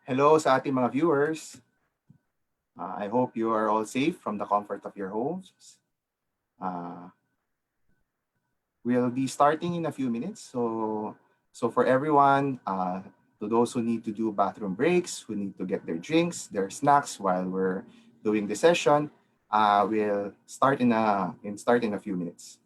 Hello sa ating mga viewers. I hope you are all safe from the comfort of your homes. We'll be starting in a few minutes. So for everyone, to those who need to do bathroom breaks, who need to get their drinks, their snacks while we're doing the session, we'll start in a few minutes.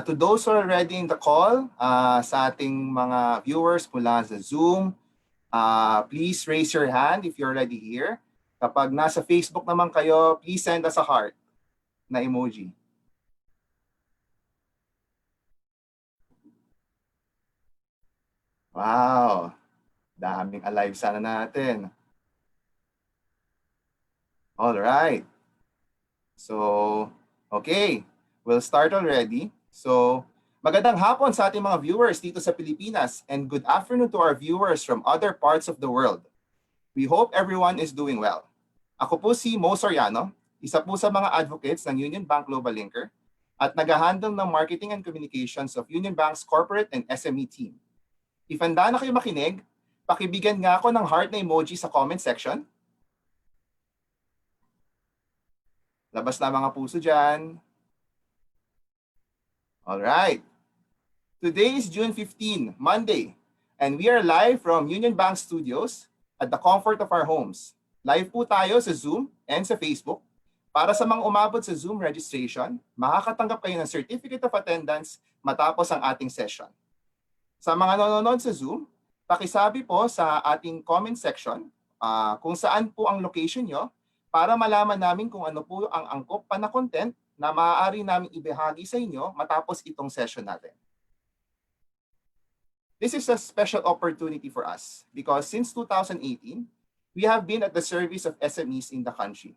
To those who are already in the call, sa ating mga viewers mula sa Zoom, please raise your hand if you're already here. Kapag nasa Facebook naman kayo, please send us a heart na emoji. Wow, daming alive sana natin. All right. So, okay, we'll start already. So, magandang hapon sa ating mga viewers dito sa Pilipinas and good afternoon to our viewers from other parts of the world. We hope everyone is doing well. Ako po si Mo Soriano, isa po sa mga advocates ng UnionBank GlobalLinker at nag-handle ng marketing and communications of UnionBank's corporate and SME team. If handa na kayo makinig, pakibigyan nga ako ng heart na emoji sa comment section. Labas na mga puso dyan. Alright. Today is June 15, Monday, and we are live from UnionBank Studios at the comfort of our homes. Live po tayo sa Zoom and sa Facebook. Para sa mga umabot sa Zoom registration, makakatanggap kayo ng Certificate of Attendance matapos ang ating session. Sa mga nanonood sa Zoom, pakisabi po sa ating comment section kung saan po ang location nyo para malaman namin kung ano po ang angkop pa na content na maaari namin ibahagi sa inyo matapos itong session natin. This is a special opportunity for us because since 2018, we have been at the service of SMEs in the country.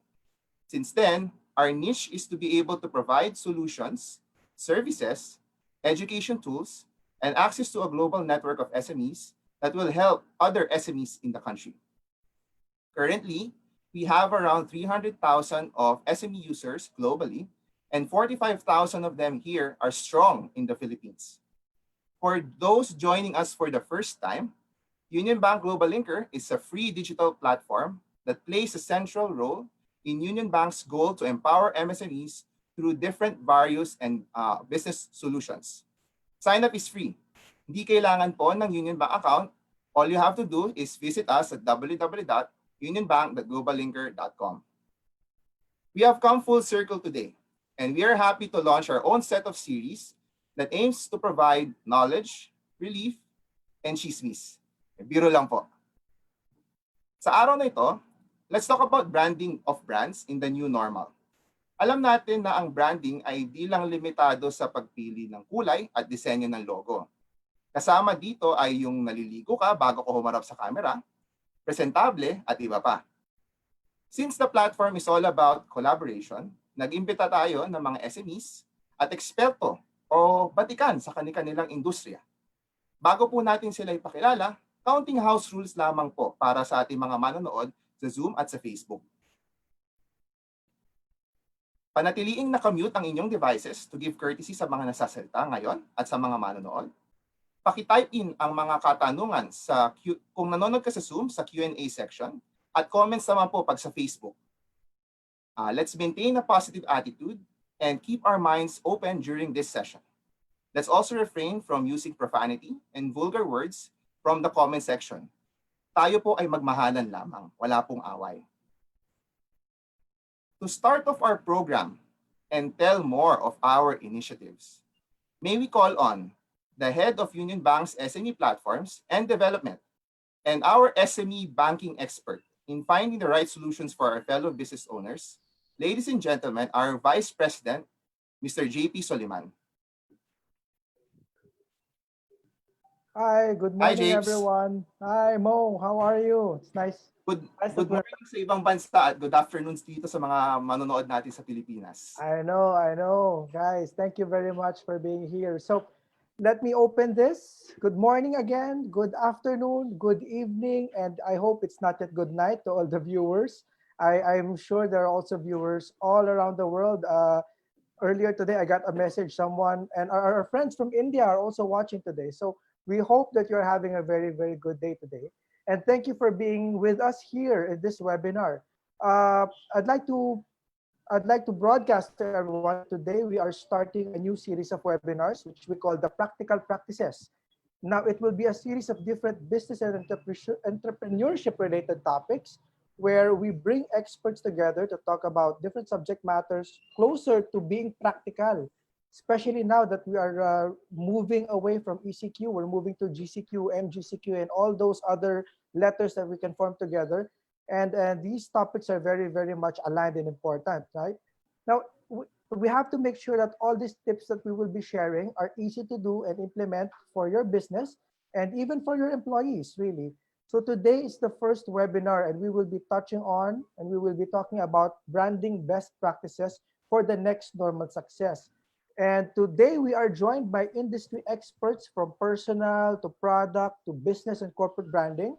Since then, our niche is to be able to provide solutions, services, education tools, and access to a global network of SMEs that will help other SMEs in the country. Currently, we have around 300,000 of SME users globally, and 45,000 of them here are strong in the Philippines. For those joining us for the first time, UnionBank GlobalLinker is a free digital platform that plays a central role in UnionBank's goal to empower MSMEs through different various and business solutions. Sign up is free. Hindi kailangan po ng UnionBank account. All you have to do is visit us at www.unionbank.globallinker.com. We have come full circle today, and we are happy to launch our own set of series that aims to provide knowledge, relief, and chismis. Biro lang po. Sa araw na ito, let's talk about branding of brands in the new normal. Alam natin na ang branding ay di lang limitado sa pagpili ng kulay at disenyo ng logo. Kasama dito ay yung naliligo ka bago ko humarap sa camera, presentable at iba pa. Since the platform is all about collaboration, nag-imbita tayo ng mga SMEs at eksperto o batikan sa kanilang industriya. Bago po natin sila ipakilala, counting house rules lamang po para sa ating mga manonood sa Zoom at sa Facebook. Panatiliing nakamute ang inyong devices to give courtesy sa mga nasasalita ngayon at sa mga manonood. Paki-type in ang mga katanungan kung nanonood ka sa Zoom sa Q&A section at comments naman po pag sa Facebook. Let's maintain a positive attitude and keep our minds open during this session. Let's also refrain from using profanity and vulgar words from the comment section. Tayo po ay magmahalan lamang, wala pong away. To start off our program and tell more of our initiatives, may we call on the head of UnionBank's SME platforms and development, and our SME banking expert in finding the right solutions for our fellow business owners, ladies and gentlemen, our Vice President, Mr. JP Soliman. Hi, good Hi, morning, James. everyone. Hi, Mo. How are you? It's Good nice that good we're. morning sa ibang bansa at good afternoons dito sa mga manonood natin sa Pilipinas. I know, guys. Thank you very much for being here. So, let me open this. Good morning again. Good afternoon. Good evening, and I hope it's not yet good night to all the viewers. I'm sure there are also viewers all around the world. Earlier today, I got a message. Someone and our friends from India are also watching today. So we hope that you're having a very, very good day today. And thank you for being with us here in this webinar. Uh, I'd like to I'd like to broadcast to everyone that today we are starting a new series of webinars, which we call the Practical Practices. Now, it will be a series of different business and entrepreneurship related topics where we bring experts together to talk about different subject matters closer to being practical, especially now that we are moving away from ECQ, we're moving to GCQ, MGCQ, and all those other letters that we can form together. And these topics are very, very much aligned and important, right? Now, we have to make sure that all these tips that we will be sharing are easy to do and implement for your business and even for your employees, really. So today is the first webinar, and we will be touching on and we will be talking about branding best practices for the next normal success. And today we are joined by industry experts from personal to product to business and corporate branding.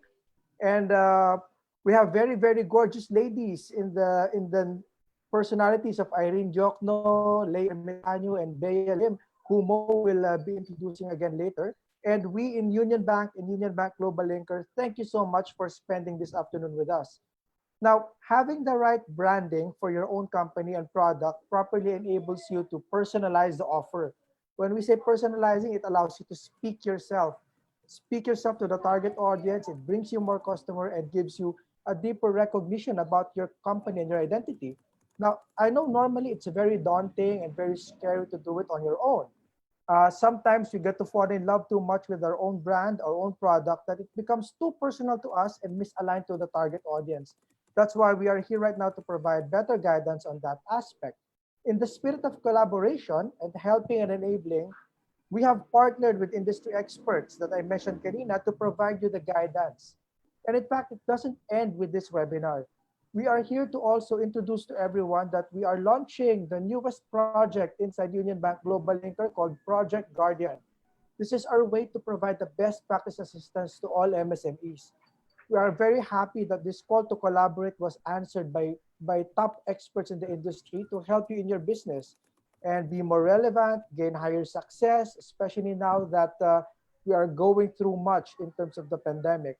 And we have very, very gorgeous ladies in the personalities of Irene Jokno, Leia Metanyo, and Bea Lim, who Mo will be introducing again later. And we in Union Bank and Union Bank Global Linker, thank you so much for spending this afternoon with us. Now, having the right branding for your own company and product properly enables you to personalize the offer. When we say personalizing, it allows you to speak yourself to the target audience. It brings you more customer and gives you a deeper recognition about your company and your identity. Now, I know normally it's very daunting and very scary to do it on your own. Sometimes we get to fall in love too much with our own brand, our own product, that it becomes too personal to us and misaligned to the target audience. That's why we are here right now to provide better guidance on that aspect. In the spirit of collaboration and helping and enabling, we have partnered with industry experts that I mentioned kanina to provide you the guidance. And in fact, it doesn't end with this webinar. We are here to also introduce to everyone that we are launching the newest project inside Union Bank Global Linker called Project Guardian. This is our way to provide the best practice assistance to all MSMEs. We are very happy that this call to collaborate was answered by top experts in the industry to help you in your business and be more relevant, gain higher success, especially now that we are going through much in terms of the pandemic.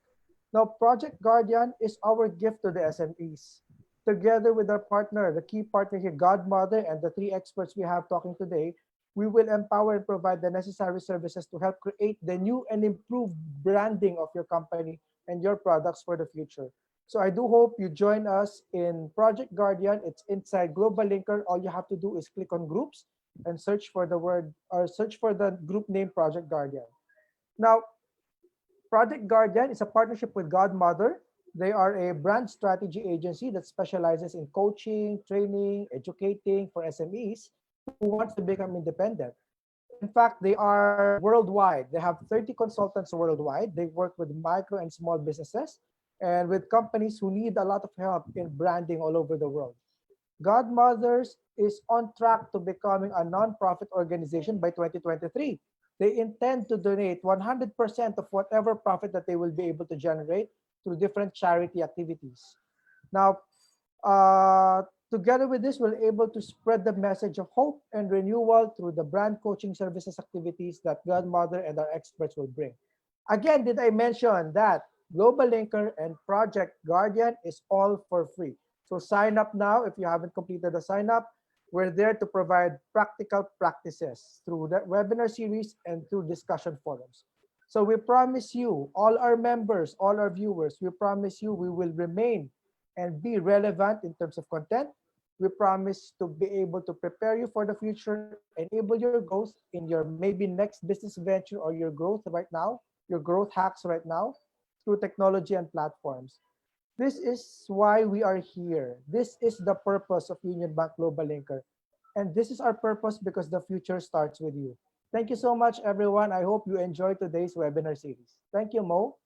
Now, Project Guardian is our gift to the SMEs. Together with our partner, the key partner here, Godmother, and the three experts we have talking today, we will empower and provide the necessary services to help create the new and improved branding of your company and your products for the future. So I do hope you join us in Project Guardian. It's inside Global Linker. All you have to do is click on groups and search for the word or search for the group name Project Guardian. Now, Project Guardian is a partnership with Godmother. They are a brand strategy agency that specializes in coaching, training, educating for SMEs who wants to become independent. In fact, they are worldwide. They have 30 consultants worldwide. They work with micro and small businesses and with companies who need a lot of help in branding all over the world. Godmothers is on track to becoming a nonprofit organization by 2023. They intend to donate 100% of whatever profit that they will be able to generate through different charity activities. Now, together with this, we're able to spread the message of hope and renewal through the brand coaching services activities that Godmother and our experts will bring. Again, did I mention that Global Linker and Project Guardian is all for free? So sign up now if you haven't completed the sign up. We're there to provide practical practices through the webinar series and through discussion forums. So we promise you, all our members, all our viewers, we promise you we will remain and be relevant in terms of content. We promise to be able to prepare you for the future and enable your growth in your maybe next business venture or your growth right now, your growth hacks right now through technology and platforms. This is why we are here. This is the purpose of Union Bank Global Linker. And this is our purpose because the future starts with you. Thank you so much, everyone. I hope you enjoyed today's webinar series. Thank you, Mo.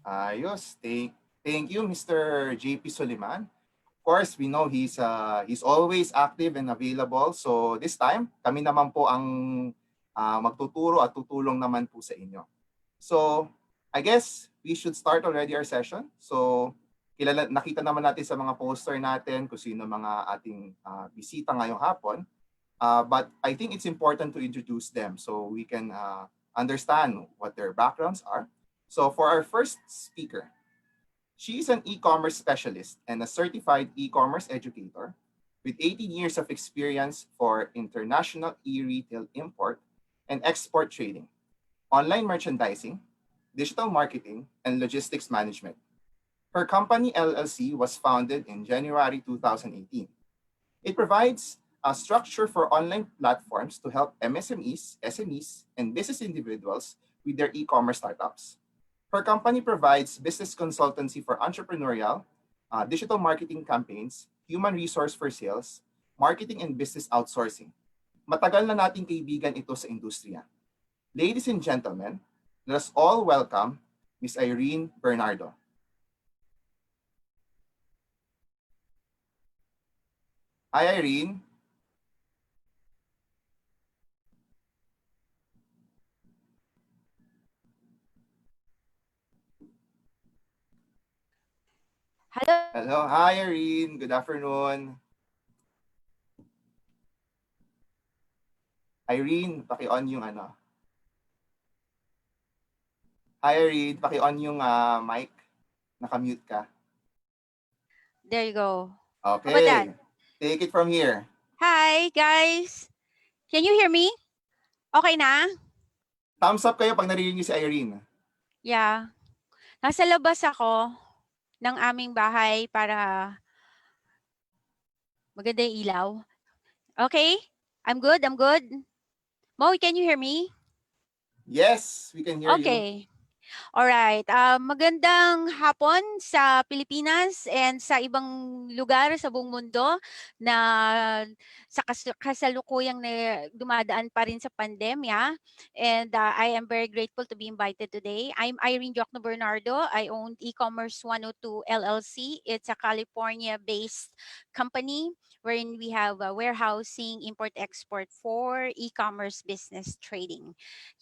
Ayos. Thank you, Mr. JP Soliman. Of course, we know he's always active and available. So this time, kami naman po ang magtuturo at tutulong naman po sa inyo. So I guess we should start already our session. So nakita naman natin sa mga poster natin kung sino mga ating bisita ngayong hapon. But I think it's important to introduce them so we can understand what their backgrounds are. So for our first speaker, she is an e-commerce specialist and a certified e-commerce educator with 18 years of experience for international e-retail import and export trading, online merchandising, digital marketing, and logistics management. Her company LLC was founded in January 2018. It provides a structure for online platforms to help MSMEs, SMEs, and business individuals with their e-commerce startups. Her company provides business consultancy for entrepreneurial, digital marketing campaigns, human resource for sales, marketing and business outsourcing. Matagal na nating kaibigan ito sa industriya. Ladies and gentlemen, let us all welcome Ms. Irene Bernardo. Hi, Irene. Hello. Hello. Hi, Irene. Good afternoon. Irene, paki-on yung ano. Hi, Irene. Paki-on yung mic. Naka-mute ka. There you go. How about that? Okay. Take it from here. Hi, guys. Can you hear me? Okay na? Thumbs up kayo pag narinig niyo si Irene. Yeah. Nasa labas ako ng aming bahay para maganda yung ilaw. Okay? I'm good. Mo, can you hear me? Yes, we can hear you. Okay. Alright. Magandang hapon sa Pilipinas and sa ibang lugar sa buong mundo na sa kasalukuyang na dumadaan pa rin sa pandemya. And I am very grateful to be invited today. I'm Irene Jocno Bernardo. I own E-Commerce 102 LLC. It's a California-based company wherein we have warehousing, import-export for e-commerce business trading.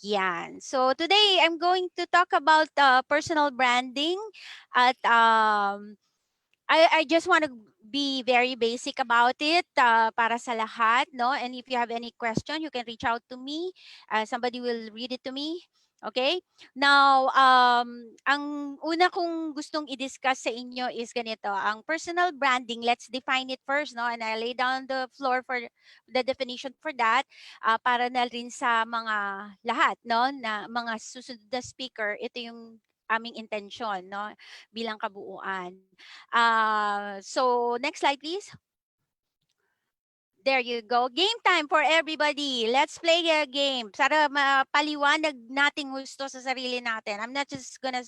Yan. So today I'm going to talk about personal branding at I just want to be very basic about it para sa lahat, no? And if you have any question, you can reach out to me. Somebody will read it to me. Okay? Now, ang una kong gustong i-discuss sa inyo is ganito. Ang personal branding, let's define it first, no? And I lay down the floor for the definition for that para na rin sa mga lahat, no? Na mga susunod na speaker, ito yung aming intention, no? Bilang kabuuan. So next slide, please. There you go. Game time for everybody. Let's play a game. Para mapaliwanag nating gusto sa sarili natin. I'm not just gonna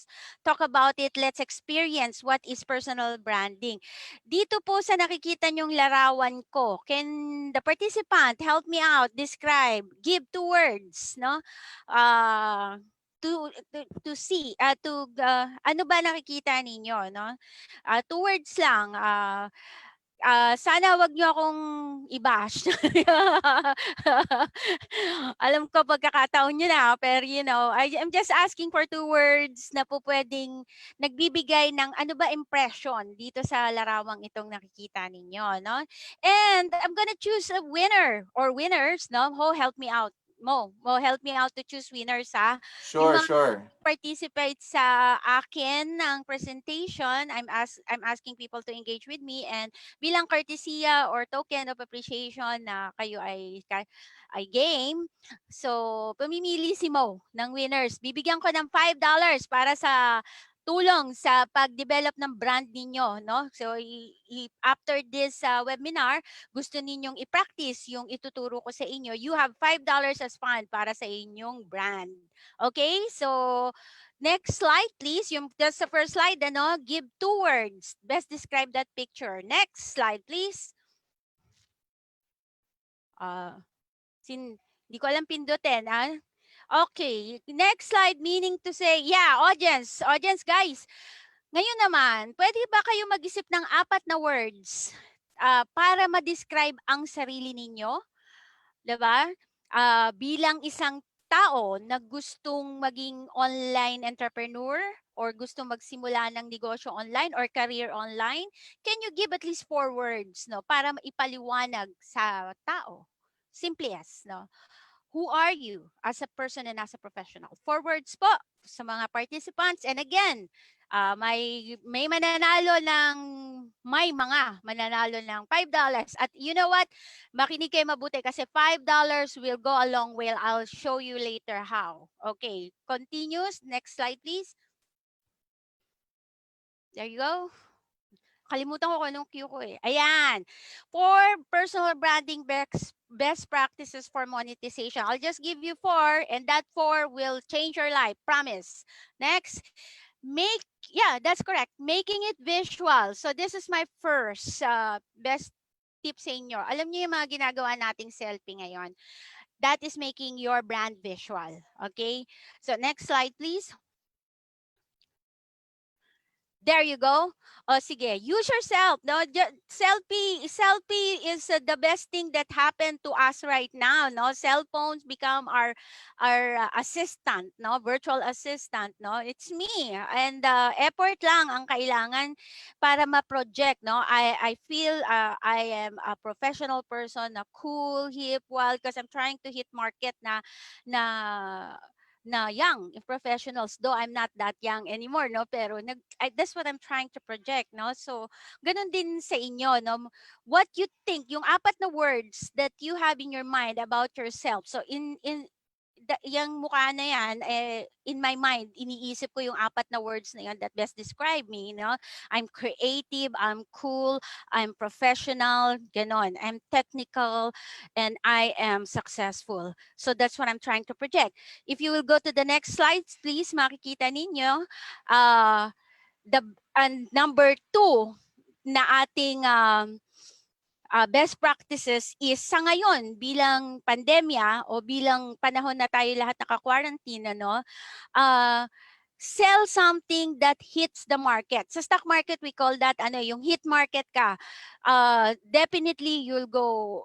talk about it. Let's experience what is personal branding. Dito po sa nakikita nyong larawan ko, can the participant help me out? Describe. Give 2 words, no? To see ano ba nakikita ninyo, no? 2 words lang. Sana wag niyo akong i-bash. Alam ko pagkakataon niyo na, pero I'm just asking for 2 words na po pwedeng nagbibigay ng ano ba impression dito sa larawang itong nakikita ninyo, no? And I'm gonna choose a winner or winners, no? Help me out. Mo, help me out to choose winners, ha? Yung mga Sure. participate sa akin ng presentation, I'm asking people to engage with me and bilang courtesy or token of appreciation na kayo ay game. So, pamimili si Mo ng winners. Bibigyan ko ng $5 para sa tulong sa pag-develop ng brand ninyo, no? So, after this webinar, gusto ninyong i-practice yung ituturo ko sa inyo, you have $5 as fund para sa inyong brand. Okay? So, next slide, please. That's the first slide, ano? Give 2 words. Best describe that picture. Next slide, please. Hindi ko alam pindutin, ah. Okay, next slide, meaning to say, yeah, audience guys. Ngayon naman, pwede ba kayo mag-isip ng 4 na words para ma-describe ang sarili ninyo? 'Di ba? Bilang isang tao na gustong maging online entrepreneur or gustong magsimula ng negosyo online or career online, can you give at least 4 words, no, para maipaliwanag sa tao? Simple as, no? Who are you as a person and as a professional? 4 words po sa mga participants. And again, may mananalo ng $5. At you know what? Makinig kayo mabuti kasi $5 will go a long way. I'll show you later how. Okay, continues. Next slide, please. There you go. Kalimutan ko kung anong cue ko eh. Ayan. 4 personal branding best practices for monetization. I'll just give you 4 and that 4 will change your life. Promise. Next. That's correct. Making it visual. So this is my first best tip sa inyo. Alam niyo yung mga ginagawa nating selfie ngayon. That is making your brand visual. Okay? So next slide, please. There you go. O sige, use yourself. No, selfie is the best thing that happened to us right now. No, cell phones become our assistant. No, virtual assistant. No, it's me. And effort lang ang kailangan para ma-project. No, I feel I am a professional person, na cool, hip, wild, because I'm trying to hit market na young professionals, though I'm not that young anymore, no, pero that's what I'm trying to project, no. So ganun din sa inyo, no, what you think, yung 4 na words that you have in your mind about yourself. So yung mukha na yan, in my mind, iniisip ko yung 4 na words na yan that best describe me, no? I'm creative, I'm cool, I'm professional, ganon. I'm technical, and I am successful. So that's what I'm trying to project. If you will go to the next slides, please, makikita ninyo, number 2 na ating best practices is sa ngayon bilang pandemya o bilang panahon na tayo lahat naka-quarantine, ano, sell something that hits the market. Sa stock market, we call that yung hit market ka. Definitely you'll go,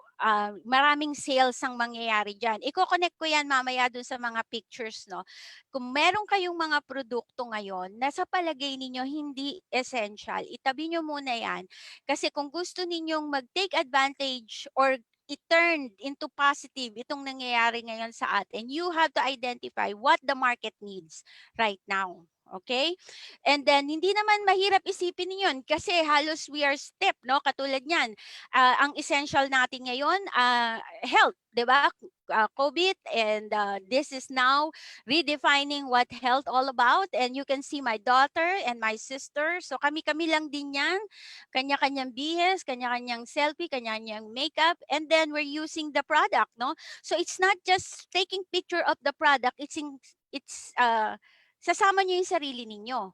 maraming sales ang mangyayari dyan. Iko-connect ko yan mamaya dun sa mga pictures, no? Kung meron kayong mga produkto ngayon na sa palagay ninyo hindi essential, itabi nyo muna yan. Kasi kung gusto ninyong mag-take advantage or i-turn into positive itong nangyayari ngayon sa atin, you have to identify what the market needs right now. Okay? And then, hindi naman mahirap isipin yun kasi halos we are step, no? Katulad niyan, ang essential natin ngayon, health, di ba? COVID, and this is now redefining what health all about. And you can see my daughter and my sister. So kami-kami lang din yan. Kanya-kanyang bihis, kanya-kanyang selfie, kanya-kanyang makeup. And then we're using the product, no? So it's not just taking picture of the product. Sasama nyo yung sarili ninyo.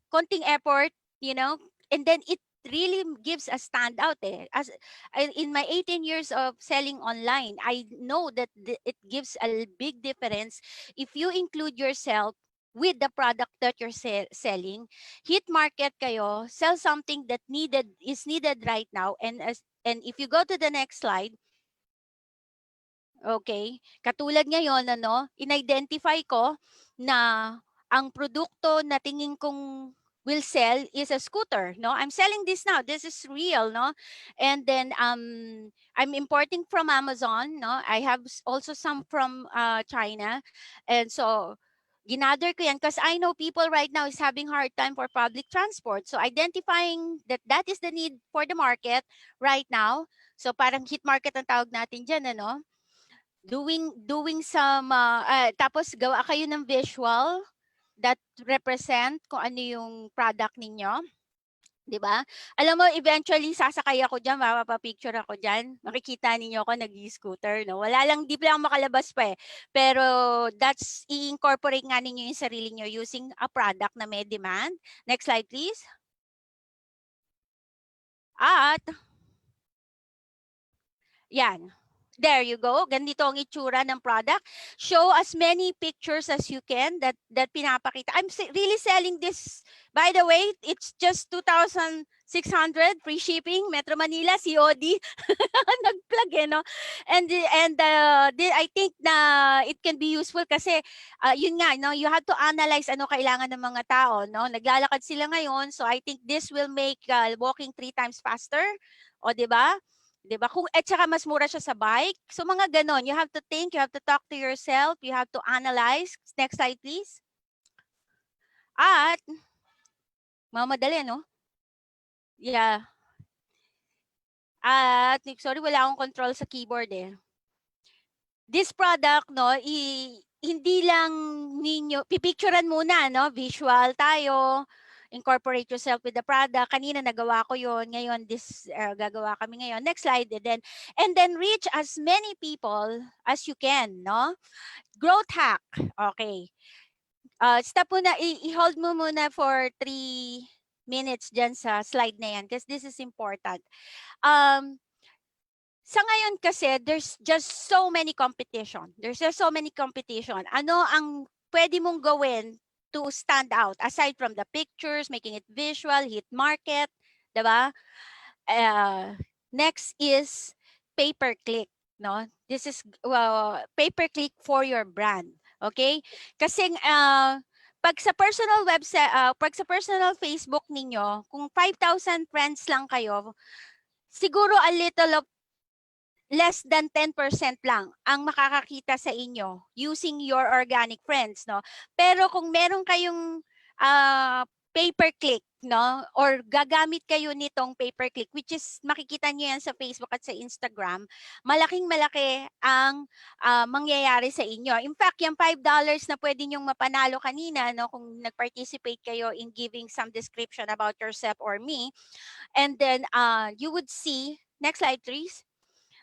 Konting effort, you know, and then it really gives a standout in my 18 years of selling online, I know that it gives a big difference if you include yourself with the product that you're selling. Hit market kayo, sell something that is needed right now, and if you go to the next slide. Okay, katulad ngayon, in-identify ko na ang produkto na tingin kong will sell is a scooter, no? I'm selling this now. This is real, no? And then I'm importing from Amazon, no? I have also some from China. And so ginather ko yan because I know people right now is having hard time for public transport. So identifying that is the need for the market right now. So parang hit market ang tawag natin dyan, ano? Doing some tapos gawa kayo ng visual that represent kung ano yung product ninyo, 'di ba? Alam mo, eventually sasakay ako diyan, mapapa-picture ako diyan. Makikita ninyo ako nag-i-scooter, no. Wala lang, di pa lang makalabas pa eh. Pero that's i-incorporate nga ninyo yung sarili niyo using a product na may demand. Next slide please. At yan. There you go. Ganito ang itsura ng product. Show as many pictures as you can that pinapakita. I'm really selling this. By the way, it's just 2,600 free shipping, Metro Manila, COD. Nag-plug no? And I think na it can be useful kasi yun nga, no? You have to analyze ano kailangan ng mga tao. No? Naglalakad sila ngayon. So I think this will make walking 3 times faster. O, di ba? 'Di ba? Kung at saka mas mura siya sa bike. So mga ganon, you have to think, you have to talk to yourself, you have to analyze. Next slide please. At mamadali no? Yeah. At sorry, wala akong control sa keyboard eh. This product no, hindi lang ninyo pipicturean muna no, visual tayo. Incorporate yourself with the product. Kanina nagawa ko yon. Ngayon, gagawa kami ngayon. Next slide. And then reach as many people as you can, no? Growth hack. Okay. Stop muna. I-hold mo muna for 3 minutes dyan sa slide na yan because this is important. Sa ngayon kasi, there's just so many competition. Ano ang pwede mong gawin to stand out aside from the pictures, making it visual, hit market, diba? Next is pay-per-click, no? This is pay-per-click for your brand, okay? Kasi pag sa personal website, pag sa personal Facebook ninyo, kung 5,000 friends lang kayo, siguro a little of less than 10% lang ang makakakita sa inyo using your organic friends, no? Pero kung meron kayong pay-per-click, no? Or gagamit kayo nitong pay-per-click, which is makikita niyo yan sa Facebook at sa Instagram, malaking-malaki ang mangyayari sa inyo. In fact, yung $5 na pwede niyong mapanalo kanina, no? Kung nag-participate kayo in giving some description about yourself or me, and then you would see, next slide please,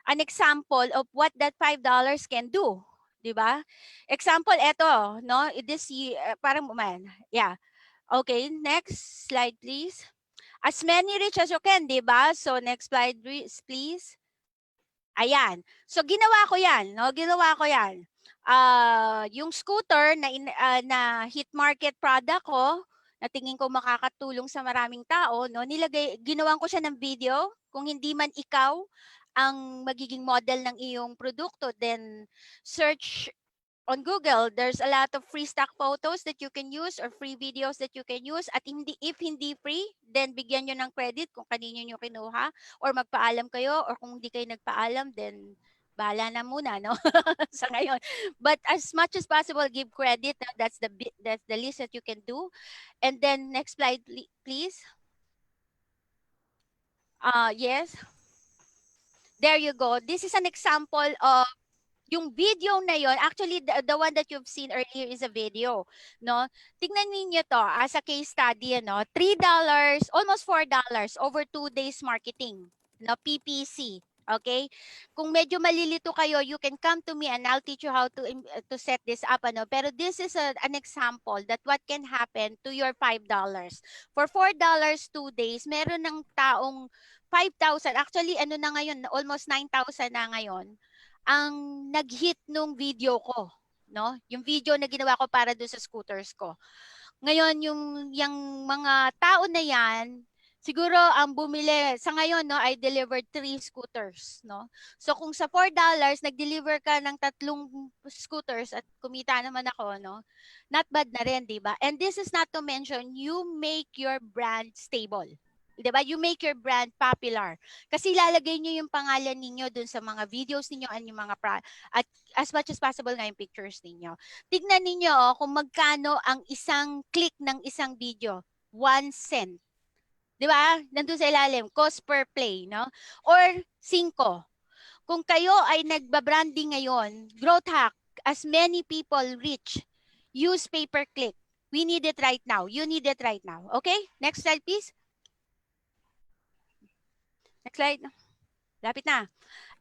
an example of what that $5 can do, 'di ba? Example ito, no? This parang man. Yeah. Okay, next slide please. As many reach as you can, 'di ba? So next slide please. Ayan. So ginawa ko 'yan, no? Yung scooter na hit market product ko, na tingin ko makakatulong sa maraming tao, no? Ginawan ko siya ng video. Kung hindi man ikaw ang magiging model ng iyong produkto, then search on Google. There's a lot of free stock photos that you can use or free videos that you can use. At if hindi free, then bigyan nyo ng credit kung kanino nyo kinuha, or magpaalam kayo, or kung hindi kayo nagpaalam, then bahala na muna, no? Sa ngayon. But as much as possible, give credit. That's the least that you can do. And then next slide, please. Yes. There you go. This is an example of yung video na yon. Actually, the one that you've seen earlier is a video, no? Tingnan niyo to as a case study, no? $3, almost $4 over 2 days marketing, no? PPC. Okay? Kung medyo malilito kayo, you can come to me and I'll teach you how to set this up, ano? Pero this is an example that what can happen to your $5. For $4 2 days, meron ng taong 5,000. Actually, ano na ngayon, almost 9,000 na ngayon ang nag-hit nung video ko, no? Yung video na ginawa ko para doon sa scooters ko. Ngayon, yung mga tao na yan, siguro ang bumili, sa ngayon, no, I delivered 3 scooters, no? So, kung sa $4, nag-deliver ka ng 3 scooters at kumita naman ako, no? Not bad na rin, di ba? And this is not to mention, you make your brand stable. Diba? You make your brand popular. Kasi lalagay nyo yung pangalan ninyo dun sa mga videos ninyo at yung mga at as much as possible nga yung pictures ninyo. Tignan ninyo kung magkano ang isang click ng isang video. 1 cent. Diba? Nandun sa ilalim. Cost per play, no? Or 5. Kung kayo ay nagbabranding ngayon, growth hack, as many people reach, use pay-per-click. We need it right now. You need it right now. Okay? Next slide, please. Next slide. Lapit na.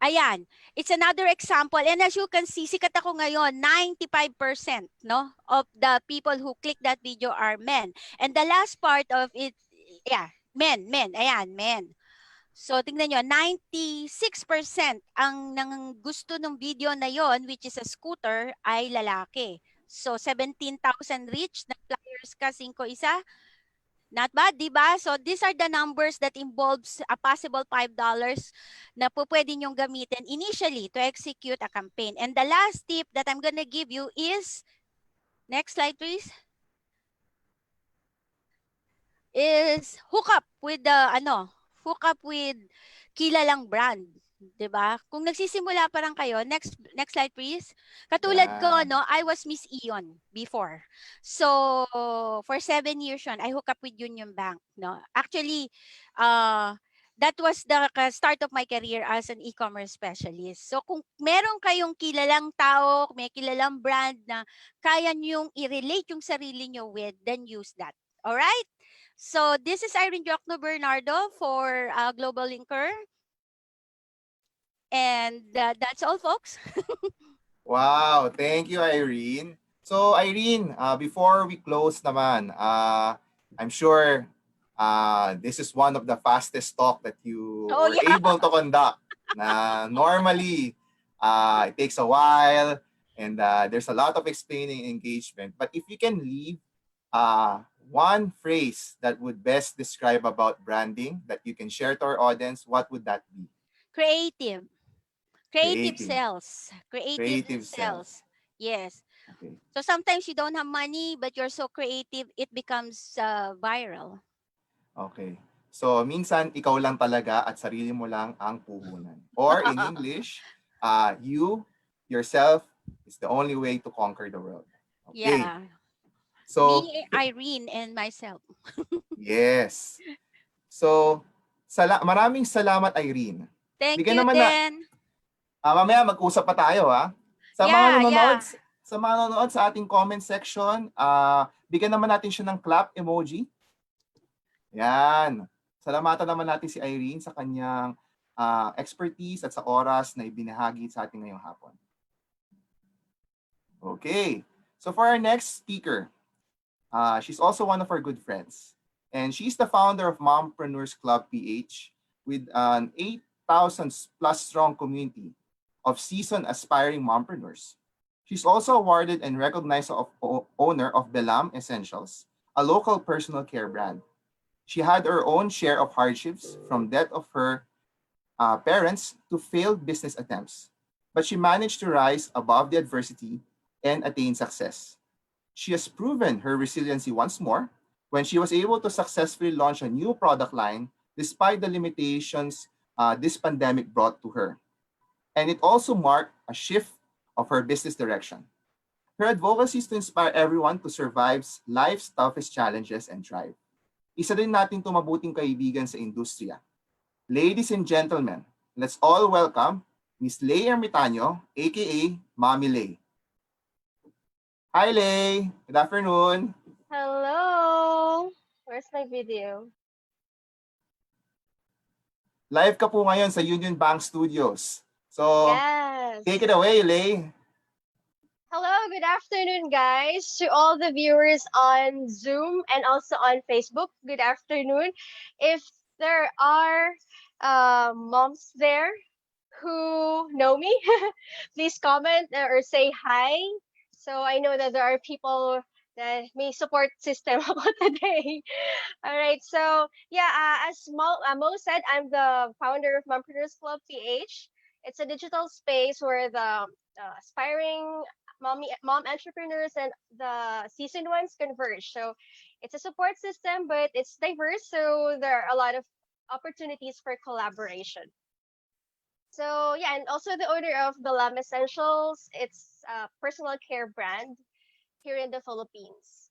Ayan. It's another example. And as you can see, sikat ako ngayon, 95%, no, of the people who click that video are men. And the last part of it, yeah, men. Ayan, men. So, tingnan nyo, 96% ang nang gusto ng video na yon, which is a scooter, ay lalaki. So, 17,000 reach, nag-flyers ka, 5 isa. Not bad, di ba? So, these are the numbers that involves a possible $5 na po pwede nyong gamitin initially to execute a campaign. And the last tip that I'm gonna give you is, next slide, please, is hook up with kilalang brand, 'di ba? Kung nagsisimula pa lang kayo, next slide please. Katulad ko, Yan. no, I was Miss Ion before. So, for 7 years yun, I hook up with UnionBank, no. Actually, that was the start of my career as an e-commerce specialist. So, kung meron kayong kilalang tao, may kilalang brand na kaya niyong i-relate yung sarili niyo with, then use that. All right? So this is Irene Jokno Bernardo for GlobalLinker. And that's all, folks. Wow, thank you, Irene. So, Irene, before we close naman, I'm sure this is one of the fastest talk that you Oh, were yeah. able to conduct. Na normally, it takes a while and there's a lot of explaining engagement. But if you can leave one phrase that would best describe about branding that you can share to our audience, what would that be? Creative. Creative Creative. sales. Creative Creative sales. self. Yes. Okay. So sometimes you don't have money, but you're so creative, it becomes viral. Okay. So, minsan, ikaw lang talaga at sarili mo lang ang puhunan. Or in English, you, yourself, is the only way to conquer the world. Okay. Yeah. So, Me, Irene, and myself. yes. So, maraming salamat, Irene. Thank Bigyan you, naman na, then. mamaya mag-usap pa tayo, ha? Sa mga Yeah, nanonood, yeah. sa ating comment section, bigyan naman natin siya ng clap emoji. Yan. Salamatan naman natin si Irene sa kanyang expertise at sa oras na ibinahagi sa ating ngayong hapon. Okay. So for our next speaker, she's also one of our good friends. And she's the founder of Mompreneurs Club PH with an 8,000 plus strong community of seasoned aspiring mompreneurs. She's also awarded and recognized of owner of Belam Essentials, a local personal care brand. She had her own share of hardships from death of her parents to failed business attempts, but she managed to rise above the adversity and attain success. She has proven her resiliency once more when she was able to successfully launch a new product line despite the limitations this pandemic brought to her. And it also marked a shift of her business direction. Her advocacy is to inspire everyone to survive life's toughest challenges and thrive. Isa din nating tumabuting kaibigan sa industriya. Ladies and gentlemen, let's all welcome Miss Lay Ermitaño, aka Mommy Lay. Hi Lay! Good afternoon! Hello! Where's my video? Live ka po ngayon sa Union Bank Studios. So, Yes. take it away, Lay. Hello, good afternoon, guys. To all the viewers on Zoom and also on Facebook, good afternoon. If there are moms there who know me, please comment or say hi. So I know that there are people that may support system ako today. All right. So yeah, as Mo said, I'm the founder of Mompreneurs Club PH. It's a digital space where the aspiring mom entrepreneurs and the seasoned ones converge. So it's a support system, but it's diverse. So there are a lot of opportunities for collaboration. So yeah, and also the owner of the Lam Essentials. It's a personal care brand here in the Philippines.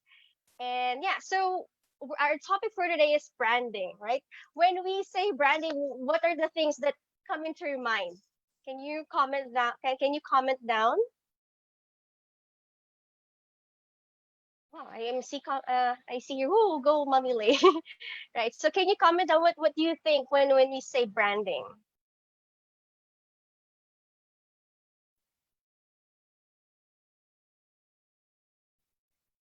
And yeah, so our topic for today is branding, right? When we say branding, what are the things that come into your mind? Can you comment that? Can you comment down? Oh, I see you. Ooh, go, Mommy Lay. Right. So can you comment on what do you think when we say branding?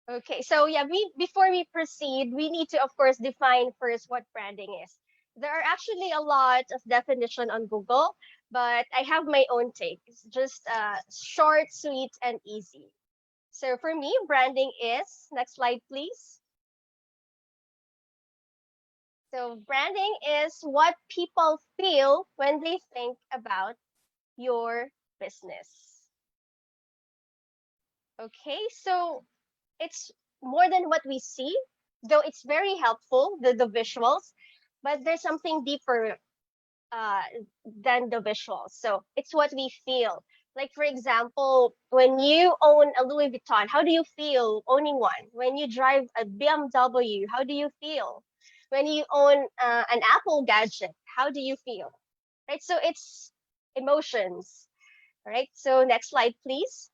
Okay, so yeah, before we proceed, we need to of course define first what branding is. There are actually a lot of definition on Google, but I have my own take. It's just short, sweet, and easy. So for me, branding is, next slide, please. So branding is what people feel when they think about your business. Okay, so it's more than what we see, though it's very helpful, the visuals, but there's something deeper uh, than the visuals. So it's what we feel. Like, for example, when you own a Louis Vuitton, how do you feel owning one? When you drive a BMW, how do you feel? When you own an Apple gadget, how do you feel? Right? So it's emotions. Right? So next slide, please.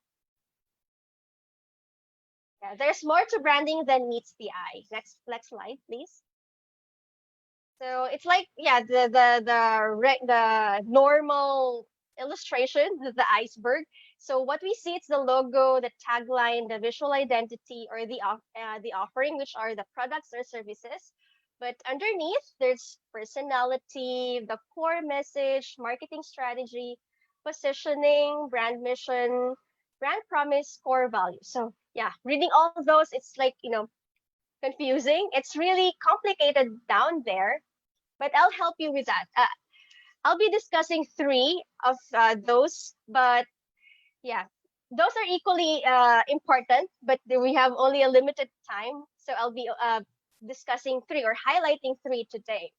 Yeah, there's more to branding than meets the eye. Next slide, please. So it's like, yeah, the normal illustration, the iceberg. So what we see, it's the logo, the tagline, the visual identity, or the offering, which are the products or services. But underneath, there's personality, the core message, marketing strategy, positioning, brand mission, brand promise, core value. So yeah, reading all of those, it's like, confusing. It's really complicated down there, but I'll help you with that. I'll be discussing three of those, but yeah, those are equally important, but we have only a limited time. So I'll be discussing three or highlighting three today.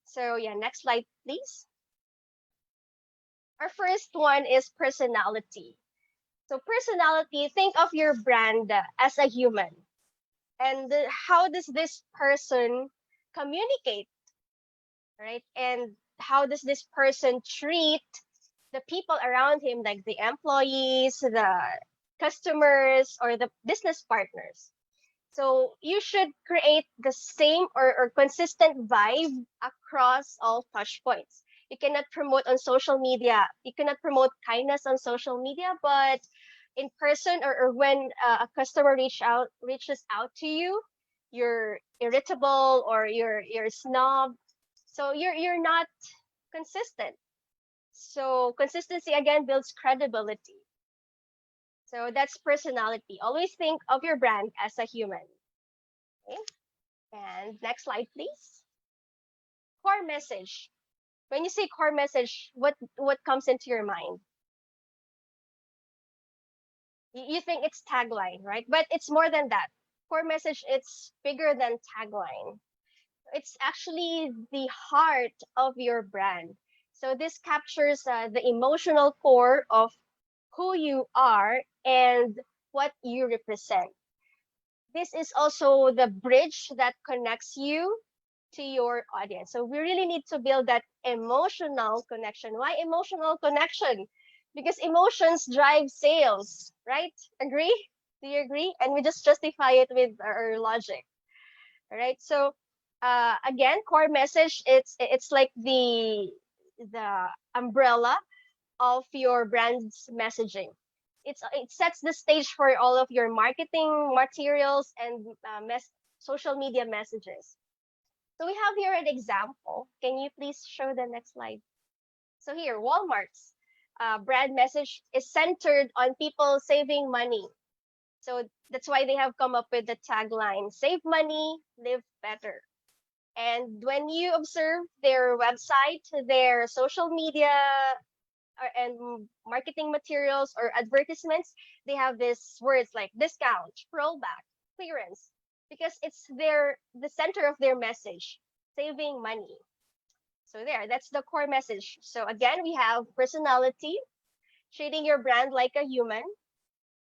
So yeah, next slide, please. Our first one is personality. So personality, think of your brand as a human. And how does this person communicate, right? And how does this person treat the people around him, like the employees, the customers, or the business partners? So you should create the same or consistent vibe across all touch points. You cannot promote on social media. You cannot promote kindness on social media, but in person, or when a customer reaches out to you, you're irritable, or you're snob. So you're not consistent. So consistency again builds credibility. So that's personality. Always think of your brand as a human. Okay? And next slide, please. Core message. When you say core message, what comes into your mind? You think it's tagline, right? But it's more than that. Core message, it's bigger than tagline. It's actually the heart of your brand. So this captures the emotional core of who you are and what you represent. This is also the bridge that connects you to your audience. So we really need to build that emotional connection. Why emotional connection? Because emotions drive sales, right? Agree? Do you agree? And we just justify it with our logic. All right. So again, core message, it's like the umbrella of your brand's messaging. It sets the stage for all of your marketing materials and social media messages. So we have here an example. Can you please show the next slide? So here, Walmart's brand message is centered on people saving money. So that's why they have come up with the tagline, save money, live better. And when you observe their website, their social media and marketing materials or advertisements, they have these words like discount, rollback, clearance, because it's the center of their message, saving money. So there, that's the core message. So again, we have personality, treating your brand like a human,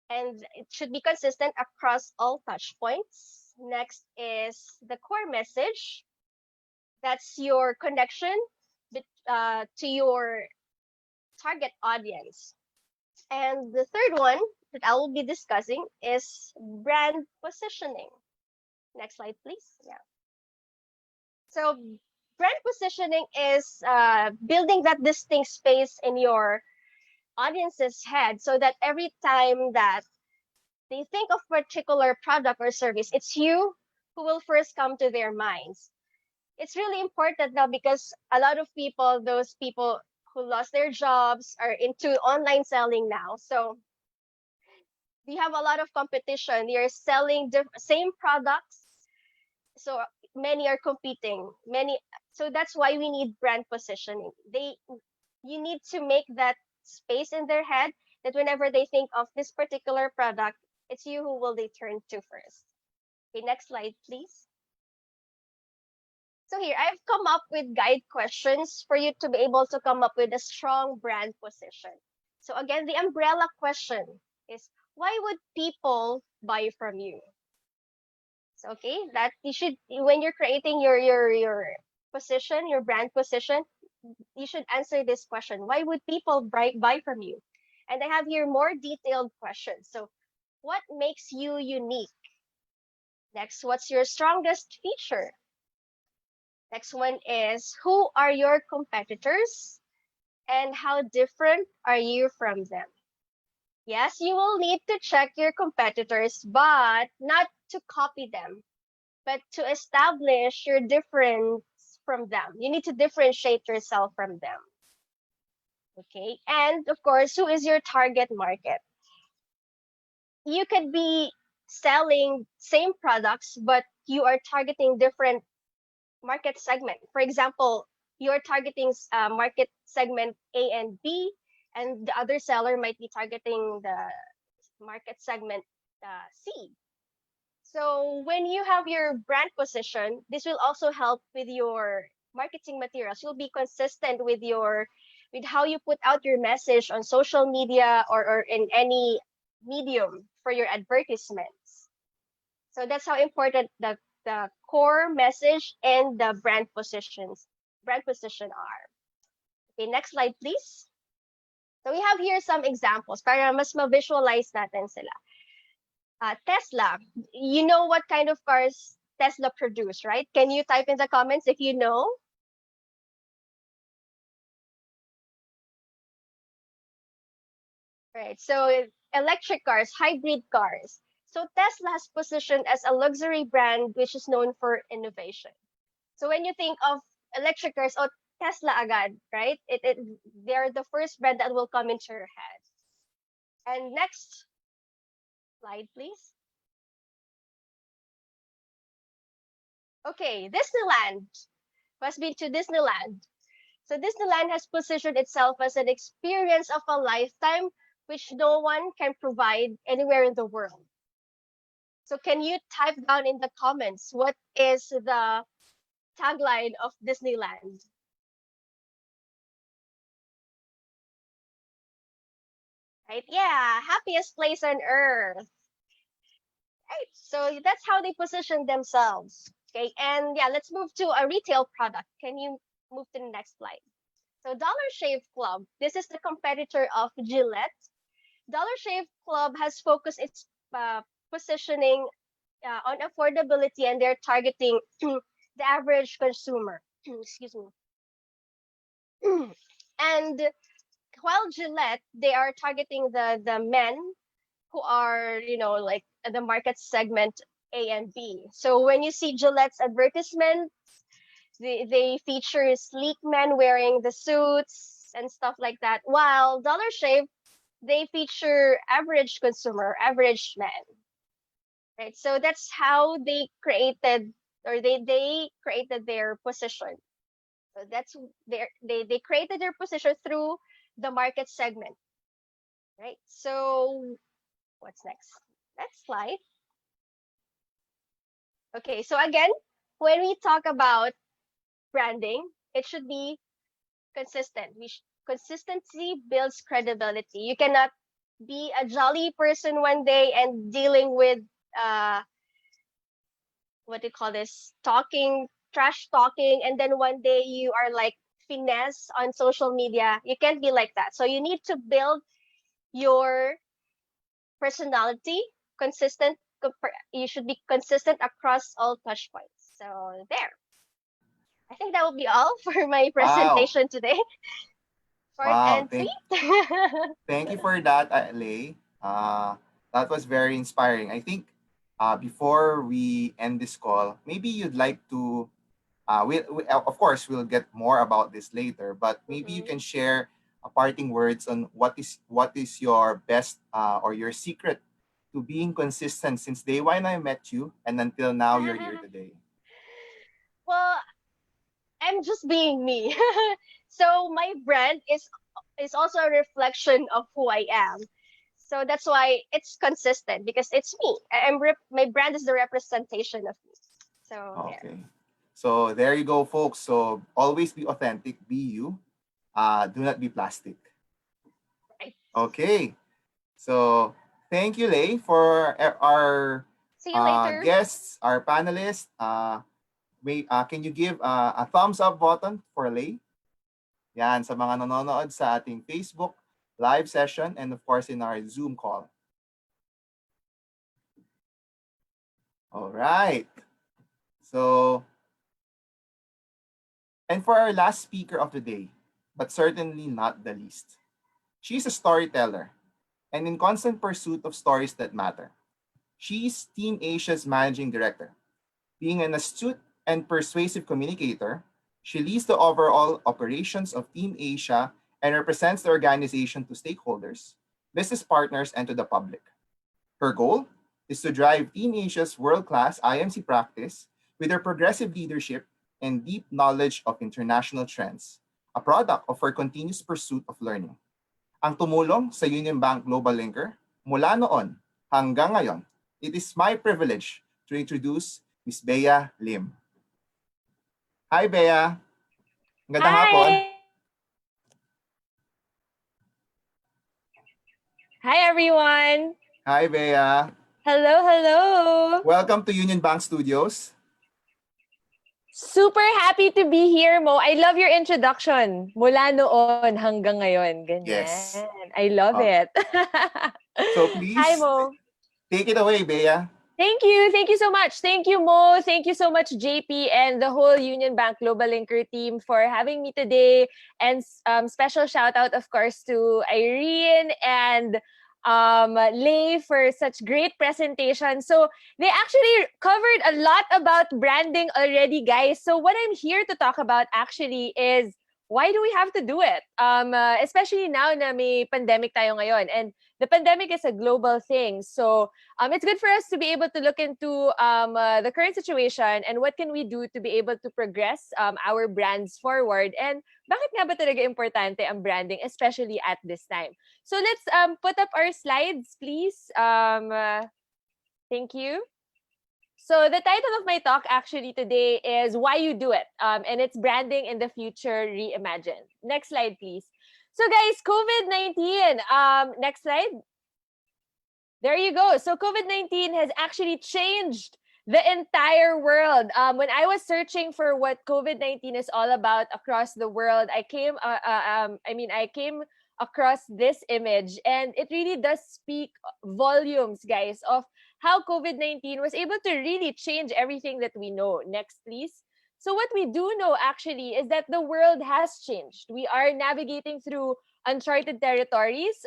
and it should be consistent across all touch points. Next is the core message. That's your connection to your target audience. And the third one that I will be discussing is brand positioning. Next slide, please. Yeah. So brand positioning is building that distinct space in your audience's head so that every time that they think of particular product or service, it's you who will first come to their minds. it's really important now because a lot of people, those people who lost their jobs, are into online selling now. So we have a lot of competition. You're selling same products, so many are competing. Many, so that's why we need brand positioning. You need to make that space in their head that whenever they think of this particular product, it's you who will they turn to first. Okay, next slide, please. So here, I've come up with guide questions for you to be able to come up with a strong brand position. So again, the umbrella question is, why would people buy from you? So, okay, that you should, when you're creating your position, your brand position, you should answer this question. Why would people buy from you? And I have here more detailed questions. So, what makes you unique? Next, what's your strongest feature? Next one is, who are your competitors and how different are you from them? Yes, you will need to check your competitors, but not to copy them, but to establish your difference from them. You need to differentiate yourself from them. Okay. And of course, who is your target market? You could be selling same products, but you are targeting different market segment. For example, you're targeting market segment A and B, and the other seller might be targeting the market segment C. So when you have your brand position, this will also help with your marketing materials. You'll be consistent with how you put out your message on social media or in any medium for your advertisements. So that's how important the core message and the brand position are. Okay, next slide, please. So we have here some examples para mas ma-visualize natin sila. Tesla, you know what kind of cars Tesla produce, right? Can you type in the comments if you know? Right, so electric cars, hybrid cars. So Tesla has positioned as a luxury brand which is known for innovation. So when you think of electric cars, oh, Tesla agad, right? They're the first brand that will come into your head. And next slide, please. Okay, Disneyland. Who has been to Disneyland? So Disneyland has positioned itself as an experience of a lifetime which no one can provide anywhere in the world. So can you type down in the comments what is the tagline of Disneyland? Right? Yeah, happiest place on earth. Right. So that's how they position themselves. Okay. And yeah, let's move to a retail product. Can you move to the next slide? So Dollar Shave Club, this is the competitor of Gillette. Dollar Shave Club has focused its positioning on affordability, and they're targeting the average consumer. Excuse me. And while Gillette, they are targeting the men who are, like the market segment A and B. So when you see Gillette's advertisement, they feature sleek men wearing the suits and stuff like that. While Dollar Shave, they feature average consumer, average man. Right. So that's how they created, or they created their position. So that's they created their position through the market segment. Right. So what's next? Next slide. Okay, so again, when we talk about branding, it should be consistent. Consistency builds credibility. You cannot be a jolly person one day and dealing with what do you call this? Trash talking, and then one day you are like finesse on social media. You can't be like that. So you need to build your personality consistent. You should be consistent across all touch points. So there. I think that will be all for my Wow. presentation today. Short Wow. and sweet. Thank you for that, Lay. That was very inspiring. I think before we end this call, maybe you'd like to Of course, we'll get more about this later, but maybe you Mm-hmm. can share a parting words on what is your best or your secret to being consistent since day one I met you and until now you're here today. Well, I'm just being me. So my brand is also a reflection of who I am. So that's why it's consistent because it's me. My brand is the representation of me. So there. Okay. So there you go, folks. So always be authentic, be you. Do not be plastic. Right. Okay. So thank you, Lay, for our See you later. guests, our panelists. Can you give a thumbs up button for Lay? Yan, sa mga nanonood sa ating Facebook live session and of course in our Zoom call. All right. So, and for our last speaker of the day, but certainly not the least, she's a storyteller and in constant pursuit of stories that matter. She's Team Asia's managing director. Being an astute and persuasive communicator, she leads the overall operations of Team Asia and represents the organization to stakeholders, business partners, and to the public. Her goal is to drive Team Asia's world-class IMC practice with her progressive leadership and deep knowledge of international trends, a product of her continuous pursuit of learning. Ang tumulong sa UnionBank GlobalLinker mula noon hanggang ngayon, it is my privilege to introduce Miss Bea Lim. Hi, Bea. Magandang hapon. Hi. Hi, everyone. Hi, Bea. Hello, hello. Welcome to Union Bank Studios. Super happy to be here, Mo. I love your introduction. Mula noon hanggang ngayon. Ganyan. Yes. I love it. So Hi, please, Mo. take it away, Bea. Thank you. Thank you so much. Thank you, Mo. Thank you so much, JP, and the whole Union Bank GlobalLinker team for having me today. And special shout out, of course, to Irene and Lay for such great presentation. So they actually covered a lot about branding already, guys. So what I'm here to talk about actually is why do we have to do it? Especially now na may pandemic tayo ngayon. And the pandemic is a global thing. So it's good for us to be able to look into the current situation and what can we do to be able to progress our brands forward. And bakit nga ba talaga importante ang branding, especially at this time? So let's put up our slides, please. Thank you. So the title of my talk actually today is Why You Do It. And it's Branding in the Future Reimagined. Next slide, please. So guys, COVID-19. Next slide. There you go. So COVID-19 has actually changed the entire world. When I was searching for what COVID-19 is all about across the world, I came across this image, and it really does speak volumes, guys, of how COVID-19 was able to really change everything that we know. Next, please. So what we do know actually is that the world has changed. We are navigating through uncharted territories.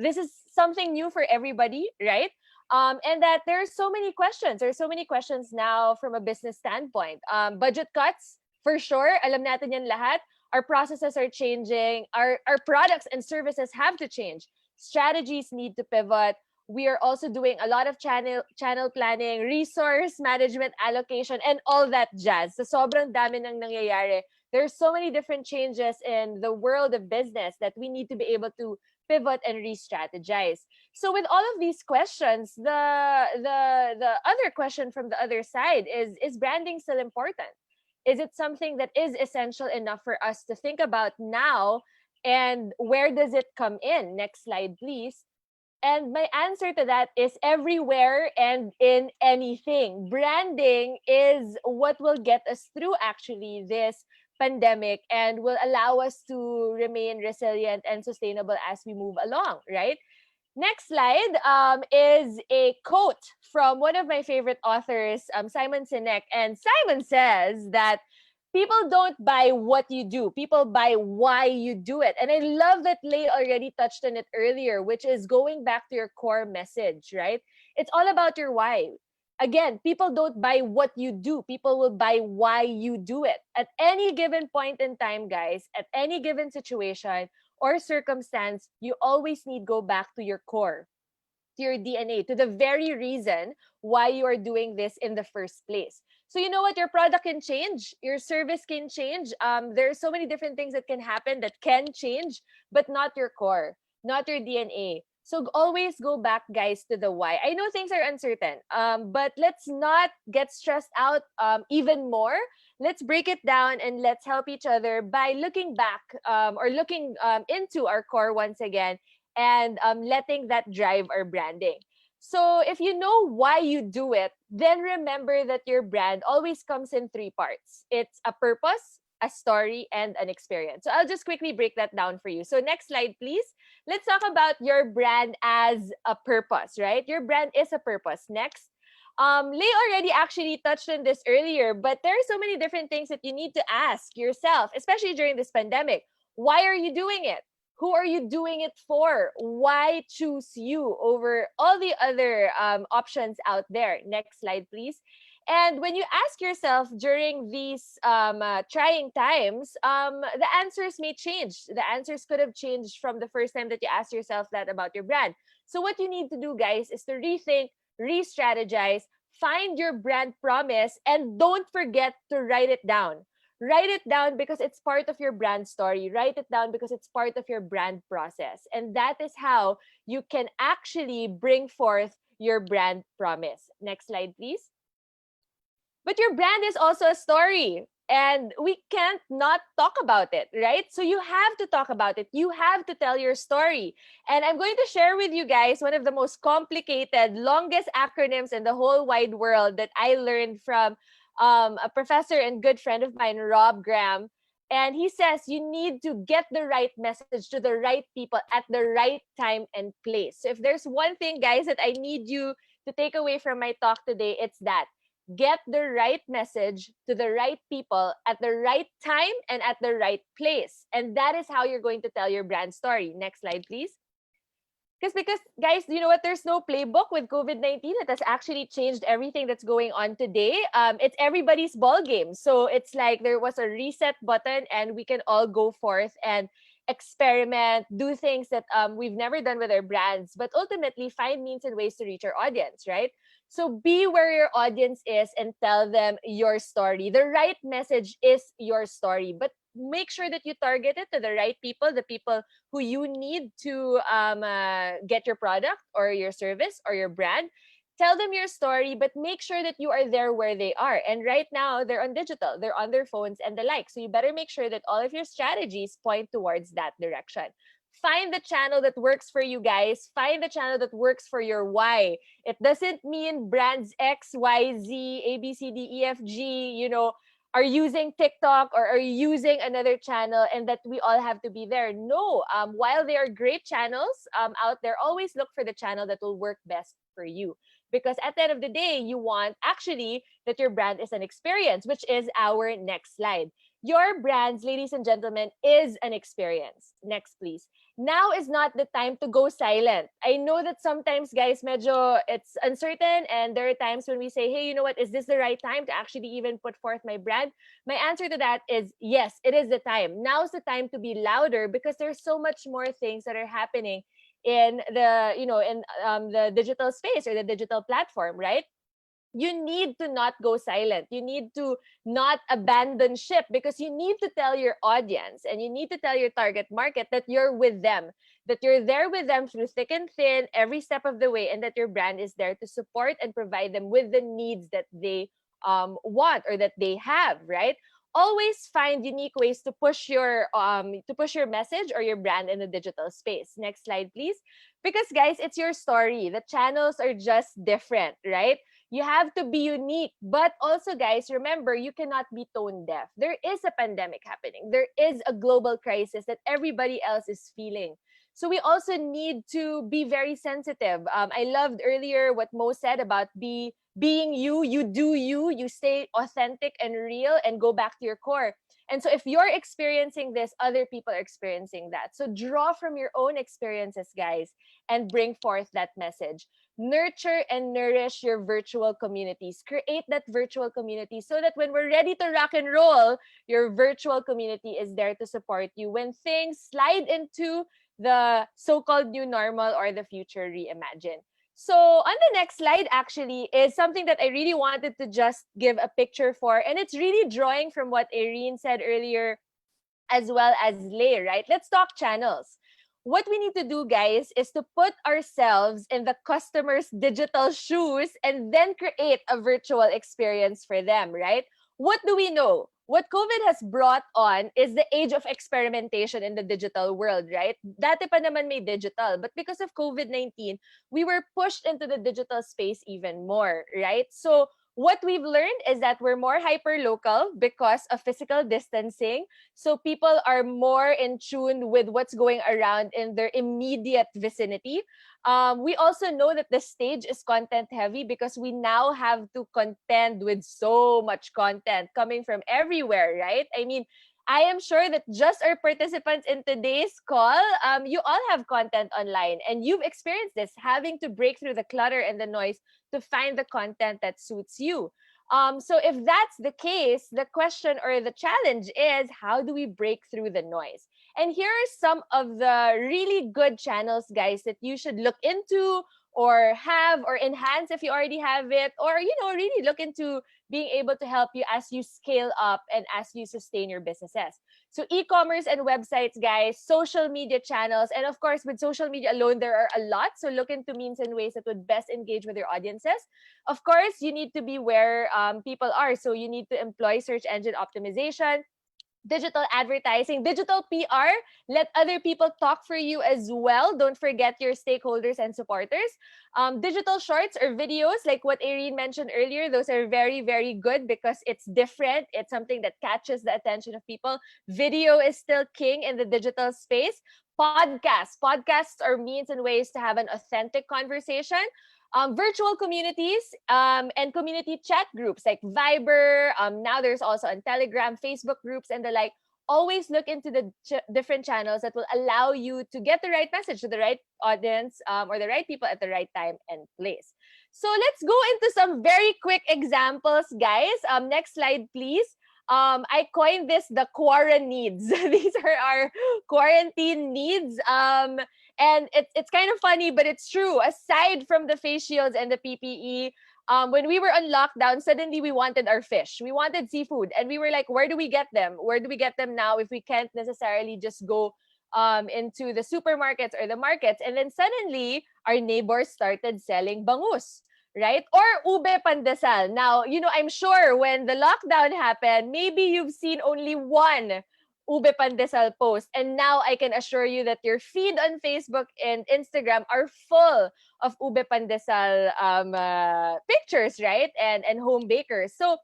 This is something new for everybody, right? And that there's so many questions. There's so many questions now from a business standpoint. Budget cuts, for sure. Alam natin yan lahat. Our processes are changing. Our products and services have to change. Strategies need to pivot. We are also doing a lot of channel planning, resource management allocation, and all that jazz. So sobrang dami nang nangyayari. There's so many different changes in the world of business that we need to be able to pivot and re-strategize. So with all of these questions, the other question from the other side is branding still important? Is it something that is essential enough for us to think about now? And where does it come in? Next slide, please. And my answer to that is everywhere and in anything. Branding is what will get us through actually this pandemic and will allow us to remain resilient and sustainable as we move along, right? Next slide is a quote from one of my favorite authors, Simon Sinek. And Simon says that people don't buy what you do, people buy why you do it. And I love that Lay already touched on it earlier, which is going back to your core message, right? It's all about your why. Again, people don't buy what you do. People will buy why you do it. At any given point in time, guys, at any given situation or circumstance, you always need go back to your core, to your DNA, to the very reason why you are doing this in the first place. So you know what? Your product can change, your service can change. There's so many different things that can happen that can change, but not your core, not your DNA. So always go back, guys, to the why. I know things are uncertain, but let's not get stressed out even more. Let's break it down and let's help each other by looking back or looking into our core once again and letting that drive our branding. So if you know why you do it, then remember that your brand always comes in three parts. It's a purpose, a story, and an experience. So I'll just quickly break that down for you. So next slide, please. Let's talk about your brand as a purpose, right? Your brand is a purpose. Next. Lay already actually touched on this earlier, but there are so many different things that you need to ask yourself, especially during this pandemic. Why are you doing it? Who are you doing it for? Why choose you over all the other options out there? Next slide, please. And when you ask yourself during these trying times, the answers may change. The answers could have changed from the first time that you asked yourself that about your brand. So what you need to do, guys, is to rethink, re-strategize, find your brand promise, and don't forget to write it down. Write it down because it's part of your brand story. Write it down because it's part of your brand process. And that is how you can actually bring forth your brand promise. Next slide, please. But your brand is also a story. And we can't not talk about it, right? So you have to talk about it. You have to tell your story. And I'm going to share with you guys one of the most complicated, longest acronyms in the whole wide world that I learned from a professor and good friend of mine, Rob Graham. And he says you need to get the right message to the right people at the right time and place. So if there's one thing, guys, that I need you to take away from my talk today, it's that. Get the right message to the right people at the right time and at the right place. And that is how you're going to tell your brand story. Next slide, please. Because guys, you know what? There's no playbook with COVID-19 that has actually changed everything that's going on today. It's everybody's ball game. So it's like there was a reset button and we can all go forth and experiment, do things that we've never done with our brands, but ultimately find means and ways to reach our audience, right? So be where your audience is and tell them your story. The right message is your story, but make sure that you target it to the right people, the people who you need to get your product or your service or your brand. Tell them your story, but make sure that you are there where they are. And right now, they're on digital, they're on their phones and the like. So you better make sure that all of your strategies point towards that direction. Find the channel that works for you guys. Find the channel that works for your why. It doesn't mean brands X, Y, Z, A, B, C, D, E, F, G, are using TikTok or are using another channel and that we all have to be there. No, while there are great channels out there, always look for the channel that will work best for you. Because at the end of the day, you want actually that your brand is an experience, which is our next slide. Your brands, ladies and gentlemen, is an experience. Next, please. Now is not the time to go silent. I know that sometimes, guys, medyo it's uncertain and there are times when we say, hey, you know what, is this the right time to actually even put forth my brand? My answer to that is yes, it is the time. Now's the time to be louder because there's so much more things that are happening in the digital space or the digital platform, right? You need to not go silent. You need to not abandon ship because you need to tell your audience and you need to tell your target market that you're with them, that you're there with them through thick and thin every step of the way, and that your brand is there to support and provide them with the needs that they want or that they have, right? Always find unique ways to push your message or your brand in the digital space. Next slide, please. Because guys, it's your story. The channels are just different, right? You have to be unique. But also, guys, remember, you cannot be tone deaf. There is a pandemic happening. There is a global crisis that everybody else is feeling. So we also need to be very sensitive. I loved earlier what Mo said about being you, you do you stay authentic and real and go back to your core. And so if you're experiencing this, other people are experiencing that. So draw from your own experiences, guys, and bring forth that message. Nurture and nourish your virtual communities. Create that virtual community so that when we're ready to rock and roll, your virtual community is there to support you when things slide into the so-called new normal or the future reimagined. So on the next slide actually is something that I really wanted to just give a picture for, and it's really drawing from what Irene said earlier as well as Lay, right? Let's talk channels. What we need to do, guys, is to put ourselves in the customer's digital shoes and then create a virtual experience for them, right? What do we know? What COVID has brought on is the age of experimentation in the digital world, right? Dati pa naman may digital, but because of COVID-19, we were pushed into the digital space even more, right? So what we've learned is that we're more hyper local because of physical distancing. So people are more in tune with what's going around in their immediate vicinity. We also know that the stage is content heavy because we now have to contend with so much content coming from everywhere, right? I mean, I am sure that just our participants in today's call, you all have content online and you've experienced this, having to break through the clutter and the noise to find the content that suits you. So if that's the case, the question or the challenge is, how do we break through the noise? And here are some of the really good channels, guys, that you should look into or have or enhance if you already have it, or really look into being able to help you as you scale up and as you sustain your businesses. So e-commerce and websites, guys, social media channels, and of course with social media alone there are a lot. So look into means and ways that would best engage with your audiences. Of course, you need to be where people are. So you need to employ search engine optimization, digital advertising, digital PR. Let other people talk for you as well. Don't forget your stakeholders and supporters. Digital shorts or videos, like what Irene mentioned earlier, those are very, very good because it's different. It's something that catches the attention of people. Video is still king in the digital space. Podcasts are means and ways to have an authentic conversation. Virtual communities and community chat groups like Viber. Now there's also on Telegram, Facebook groups, and the like. Always look into the different channels that will allow you to get the right message to the right audience or the right people at the right time and place. So let's go into some very quick examples, guys. Next slide, please. I coined this the quarantine needs. These are our quarantine needs. And it's kind of funny, but it's true. Aside from the face shields and the PPE, when we were on lockdown, suddenly we wanted our fish. We wanted seafood. And we were like, where do we get them? Where do we get them now if we can't necessarily just go into the supermarkets or the markets? And then suddenly, our neighbors started selling bangus, right? Or ube pandesal. Now, I'm sure when the lockdown happened, maybe you've seen only one ube pandesal post. And now I can assure you that your feed on Facebook and Instagram are full of ube pandesal pictures, right? And home bakers. So,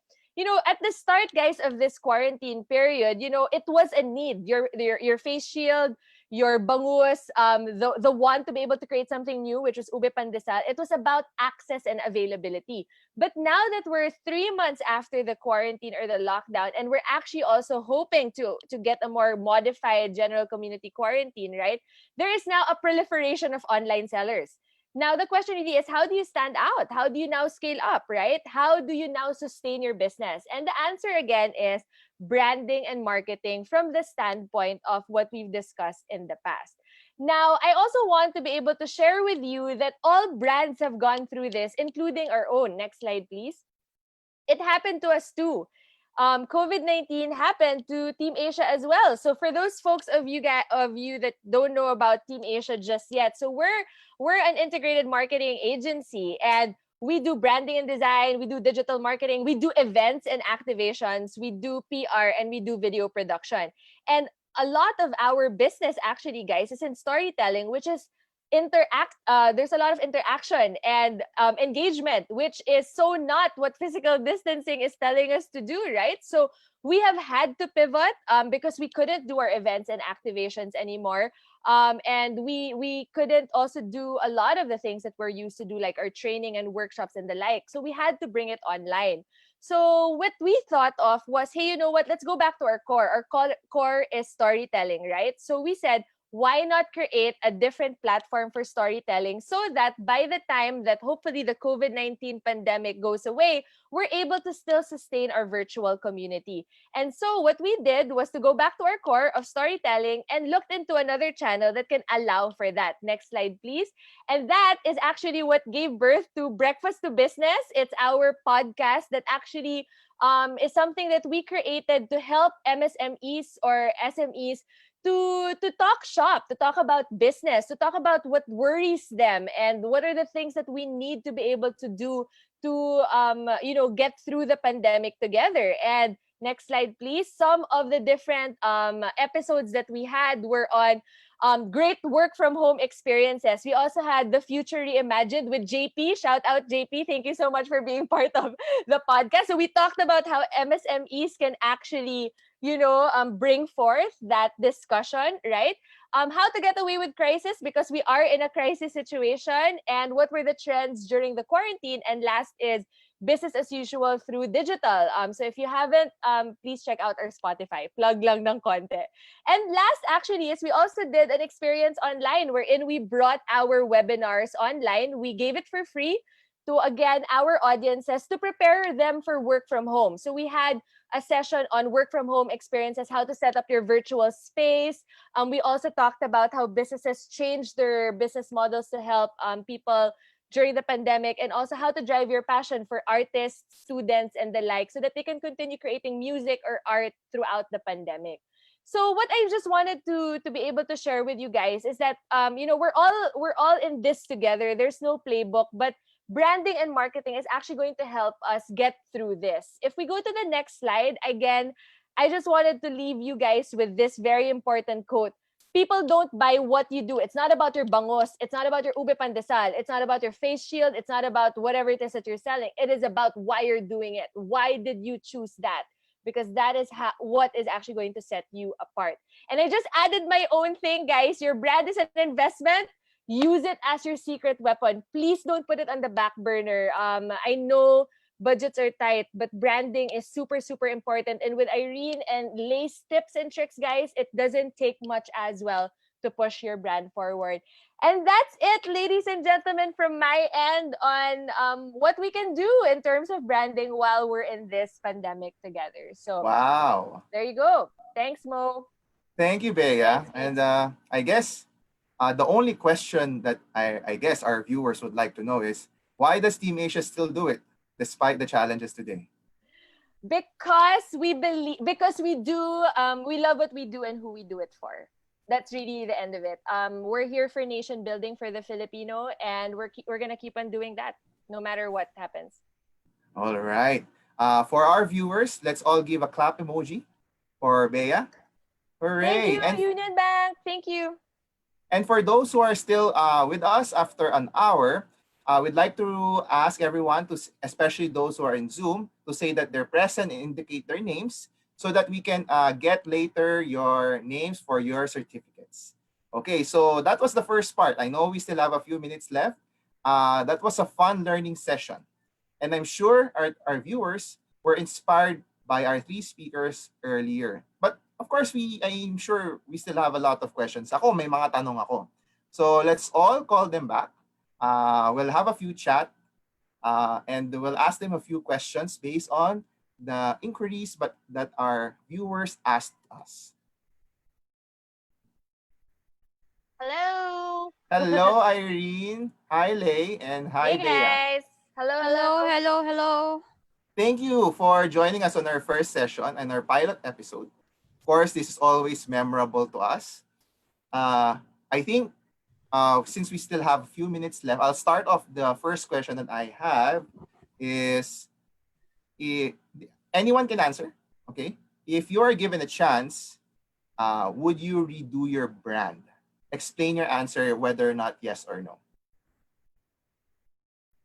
at the start, guys, of this quarantine period, it was a need. Your face shield, your bangus, the want to be able to create something new, which was ube pandesal. It was about access and availability. But now that we're 3 months after the quarantine or the lockdown, and we're actually also hoping to get a more modified general community quarantine, right? There is now a proliferation of online sellers. Now, the question really is, how do you stand out? How do you now scale up, right? How do you now sustain your business? And the answer again is branding and marketing from the standpoint of what we've discussed in the past. Now, I also want to be able to share with you that all brands have gone through this, including our own. Next slide, please. It happened to us too. COVID-19 happened to Team Asia as well. So for those folks of you that don't know about Team Asia just yet, so we're an integrated marketing agency, and we do branding and design, we do digital marketing, we do events and activations, we do PR, and we do video production. And a lot of our business actually, guys, is in storytelling, which is there's a lot of interaction and engagement, which is so not what physical distancing is telling us to do, right? So we have had to pivot because we couldn't do our events and activations anymore, and we couldn't also do a lot of the things that we're used to do, like our training and workshops and the like. So we had to bring it online. So what we thought of was, hey, you know what? Let's go back to our core. Our core is storytelling, right? So we said, why not create a different platform for storytelling so that by the time that hopefully the COVID-19 pandemic goes away, we're able to still sustain our virtual community. And so what we did was to go back to our core of storytelling and looked into another channel that can allow for that. Next slide, please. And that is actually what gave birth to Breakfast to Business. It's our podcast that actually is something that we created to help MSMEs or SMEs to talk shop, to talk about business, to talk about what worries them and what are the things that we need to be able to do to get through the pandemic together. And next slide, please. Some of the different episodes that we had were on great work from home experiences. We also had the future reimagined with JP. Shout out JP. Thank you so much for being part of the podcast. So we talked about how MSMEs can actually, bring forth that discussion, right? How to get away with crisis because we are in a crisis situation, and what were the trends during the quarantine. And last is business as usual through digital. So if you haven't, please check out our Spotify. Plug lang ng konti. And last actually is we also did an experience online wherein we brought our webinars online. We gave it for free to, again, our audiences to prepare them for work from home. So we had a session on work from home experiences, how to set up your virtual space. We also talked about how businesses changed their business models to help people during the pandemic, and also how to drive your passion for artists, students, and the like so that they can continue creating music or art throughout the pandemic. So what I just wanted to be able to share with you guys is that we're all in this together. There's no playbook, but branding and marketing is actually going to help us get through this. If we go to the next slide, again, I just wanted to leave you guys with this very important quote. People don't buy what you do. It's not about your bangos. It's not about your ube pandesal. It's not about your face shield. It's not about whatever it is that you're selling. It is about why you're doing it. Why did you choose that? Because that is what is actually going to set you apart. And I just added my own thing, guys. Your brand is an investment. Use it as your secret weapon. Please don't put it on the back burner. I know budgets are tight, but branding is super, super important. And with Irene and Lay's tips and tricks, guys, it doesn't take much as well to push your brand forward. And that's it, ladies and gentlemen, from my end on what we can do in terms of branding while we're in this pandemic together. So Wow. there you go. Thanks, Mo. Thank you, Bea. Thanks. And I guess the only question that I guess our viewers would like to know is, why does Team Asia still do it despite the challenges today? Because we love what we do and who we do it for. That's really the end of it. We're here for nation building for the Filipino, and we're gonna keep on doing that no matter what happens. All right. For our viewers, let's all give a clap emoji for Bea. Hooray! Thank you, Union Bank. Thank you. And for those who are still with us after an hour, we'd like to ask everyone, especially those who are in Zoom, to say that they're present and indicate their names so that we can get later your names for your certificates. Okay, so that was the first part. I know we still have a few minutes left. That was a fun learning session. And I'm sure our viewers were inspired by our three speakers earlier. But of course, I'm sure we still have a lot of questions. Ako, may mga tanong ako. So let's all call them back. We'll have a few chat and we'll ask them a few questions based on the inquiries that our viewers asked us. Hello. Hello, Irene. Hi, Lay. And hi, Hey Bea. guys. Hello. Hello. Thank you for joining us on our first session and our pilot episode. Of course, this is always memorable to us. I think since we still have a few minutes left, I'll start off. The first question that I have is, anyone can answer, okay? If you are given a chance, would you redo your brand? Explain your answer, whether or not yes or no.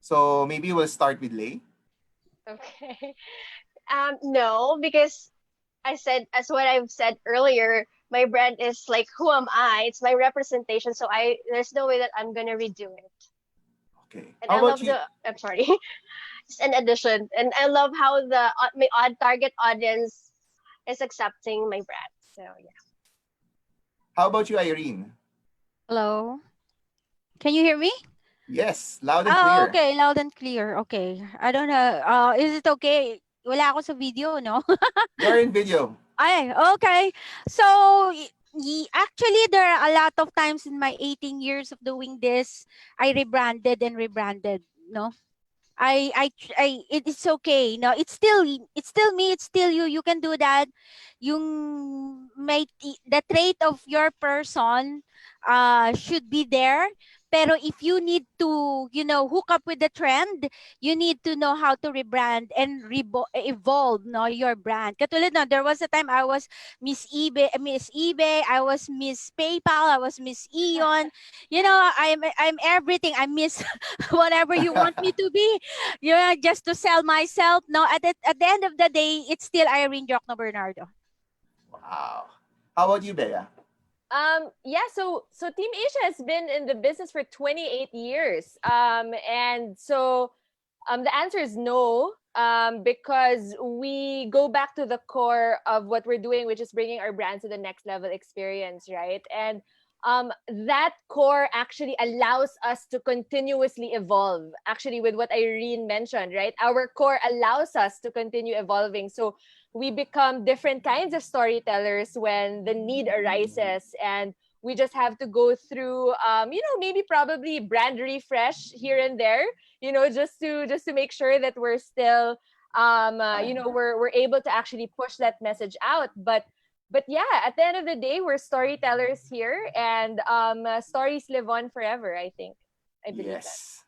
So maybe we'll start with Lay. Okay. No, because as what I've said earlier, my brand is like, who am I? It's my representation. So there's no way that I'm gonna redo it. Okay. And How I about love you? I'm sorry. It's an addition, and I love how my odd target audience is accepting my brand. So yeah. How about you, Irene? Hello? Can you hear me? Yes, loud and Oh, clear. okay. Loud and clear. Okay. I don't know. Is it okay? Wala ako sa video, no? You're in video. Ay, okay. So, actually, there are a lot of times in my 18 years of doing this, I rebranded and rebranded, no? It's okay. No, it's still me. It's still you. You can do that. The trait of your person, should be there. Pero if you need to, hook up with the trend, you need to know how to rebrand and evolve, no, your brand. Katulad no, there was a time I was Miss eBay, I was Miss PayPal, I was Miss Eon. I'm everything. I miss whatever you want me to be. Just to sell myself. No, at the end of the day, it's still Irene Jokno Bernardo. Wow. How about you, Bea? Yeah, so Team Asia has been in the business for 28 years. And so the answer is no, because we go back to the core of what we're doing, which is bringing our brand to the next level experience, right? And that core actually allows us to continuously evolve. Actually, with what Irene mentioned, right? Our core allows us to continue evolving. So we become different kinds of storytellers when the need arises, and we just have to go through, maybe probably brand refresh here and there, just to make sure that we're still we're able to actually push that message out. But yeah, at the end of the day, we're storytellers here, and stories live on forever, I believe that. Yes.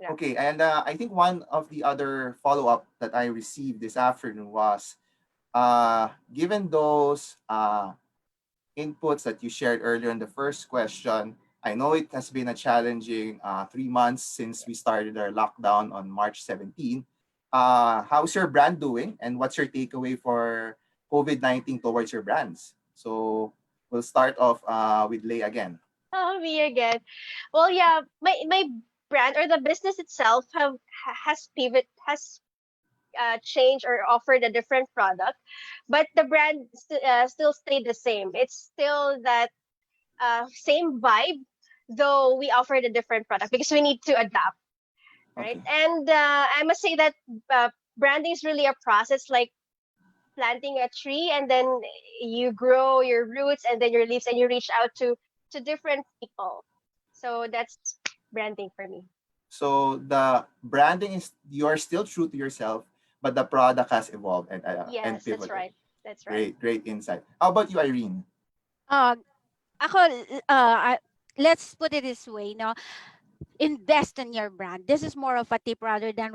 Yeah. Okay, and I think one of the other follow-up that I received this afternoon was, given those inputs that you shared earlier in the first question, I know it has been a challenging 3 months since we started our lockdown on March 17. How's your brand doing, and what's your takeaway for COVID-19 towards your brands? So we'll start off with Lay again. Oh, me again. Well, yeah, my brand or the business itself has changed or offered a different product, but the brand still stayed the same. It's still that same vibe, though we offered a different product because we need to adapt, right? Okay. And I must say that branding is really a process, like planting a tree, and then you grow your roots and then your leaves, and you reach out to different people. So that's branding for me. So the branding is, you're still true to yourself, but the product has evolved and Yes, that's pivoted. right. That's right. Great insight. How about you, Irene? Uh, ako, let's put it this way, no? Invest in your brand. This is more of a tip rather than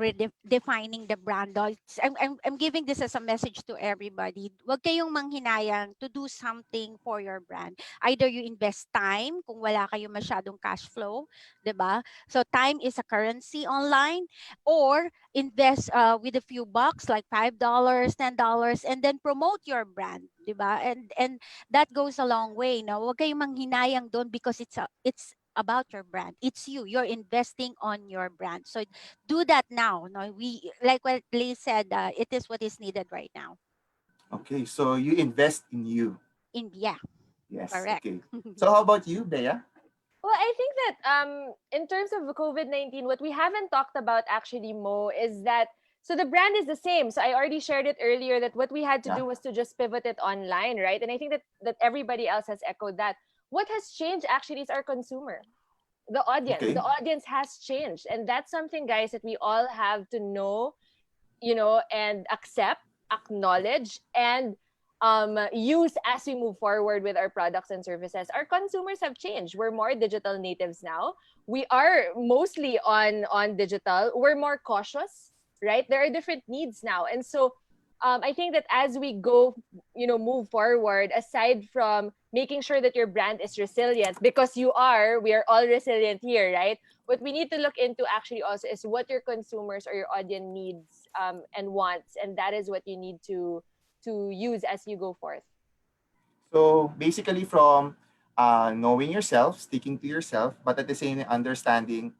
defining the brand. No? I'm giving this as a message to everybody. Huwag kayong manghinayang to do something for your brand. Either you invest time kung wala kayong masyadong cash flow, 'di ba? So time is a currency online, or invest with a few bucks like $5, $10, and then promote your brand, 'di ba? And that goes a long way. No, huwag kayong manghinayang doon because it's about your brand. It's you. You're investing on your brand. So do that now. No, we like what Lee said. It is what is needed right now. Okay, so you invest in you. Yeah, Yes, correct. okay. So how about you, Bea? Well, I think that in terms of COVID-19, what we haven't talked about actually, Mo, is that so the brand is the same. So I already shared it earlier that what we had to Yeah. do was to just pivot it online, right? And I think that everybody else has echoed that. What has changed actually is our consumer, the audience. Okay. The audience has changed, and that's something, guys, that we all have to know, and accept, acknowledge, and use as we move forward with our products and services. Our consumers have changed. We're more digital natives now. We are mostly on digital. We're more cautious, right? There are different needs now, and so I think that as we go, move forward, aside from making sure that your brand is resilient, because we are all resilient here, right? What we need to look into actually also is what your consumers or your audience needs, and wants, and that is what you need to use as you go forth. So basically from knowing yourself, sticking to yourself, but at the same understanding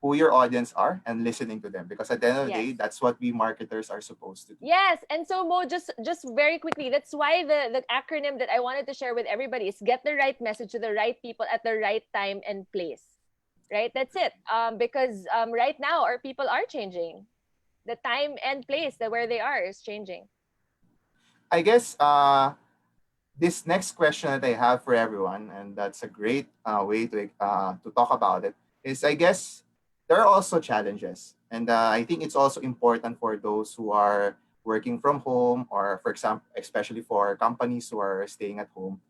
who your audience are and listening to them, because at the end of the day, Yes. that's what we marketers are supposed to do. Yes, and so Mo, just very quickly, that's why the acronym that I wanted to share with everybody is get the right message to the right people at the right time and place. Right? That's it. Because right now our people are changing. The time and place that where they are is changing. I guess this next question that I have for everyone, and that's a great way to talk about it, is I guess there are also challenges, and I think it's also important for those who are working from home, or for example, especially for companies who are staying at home.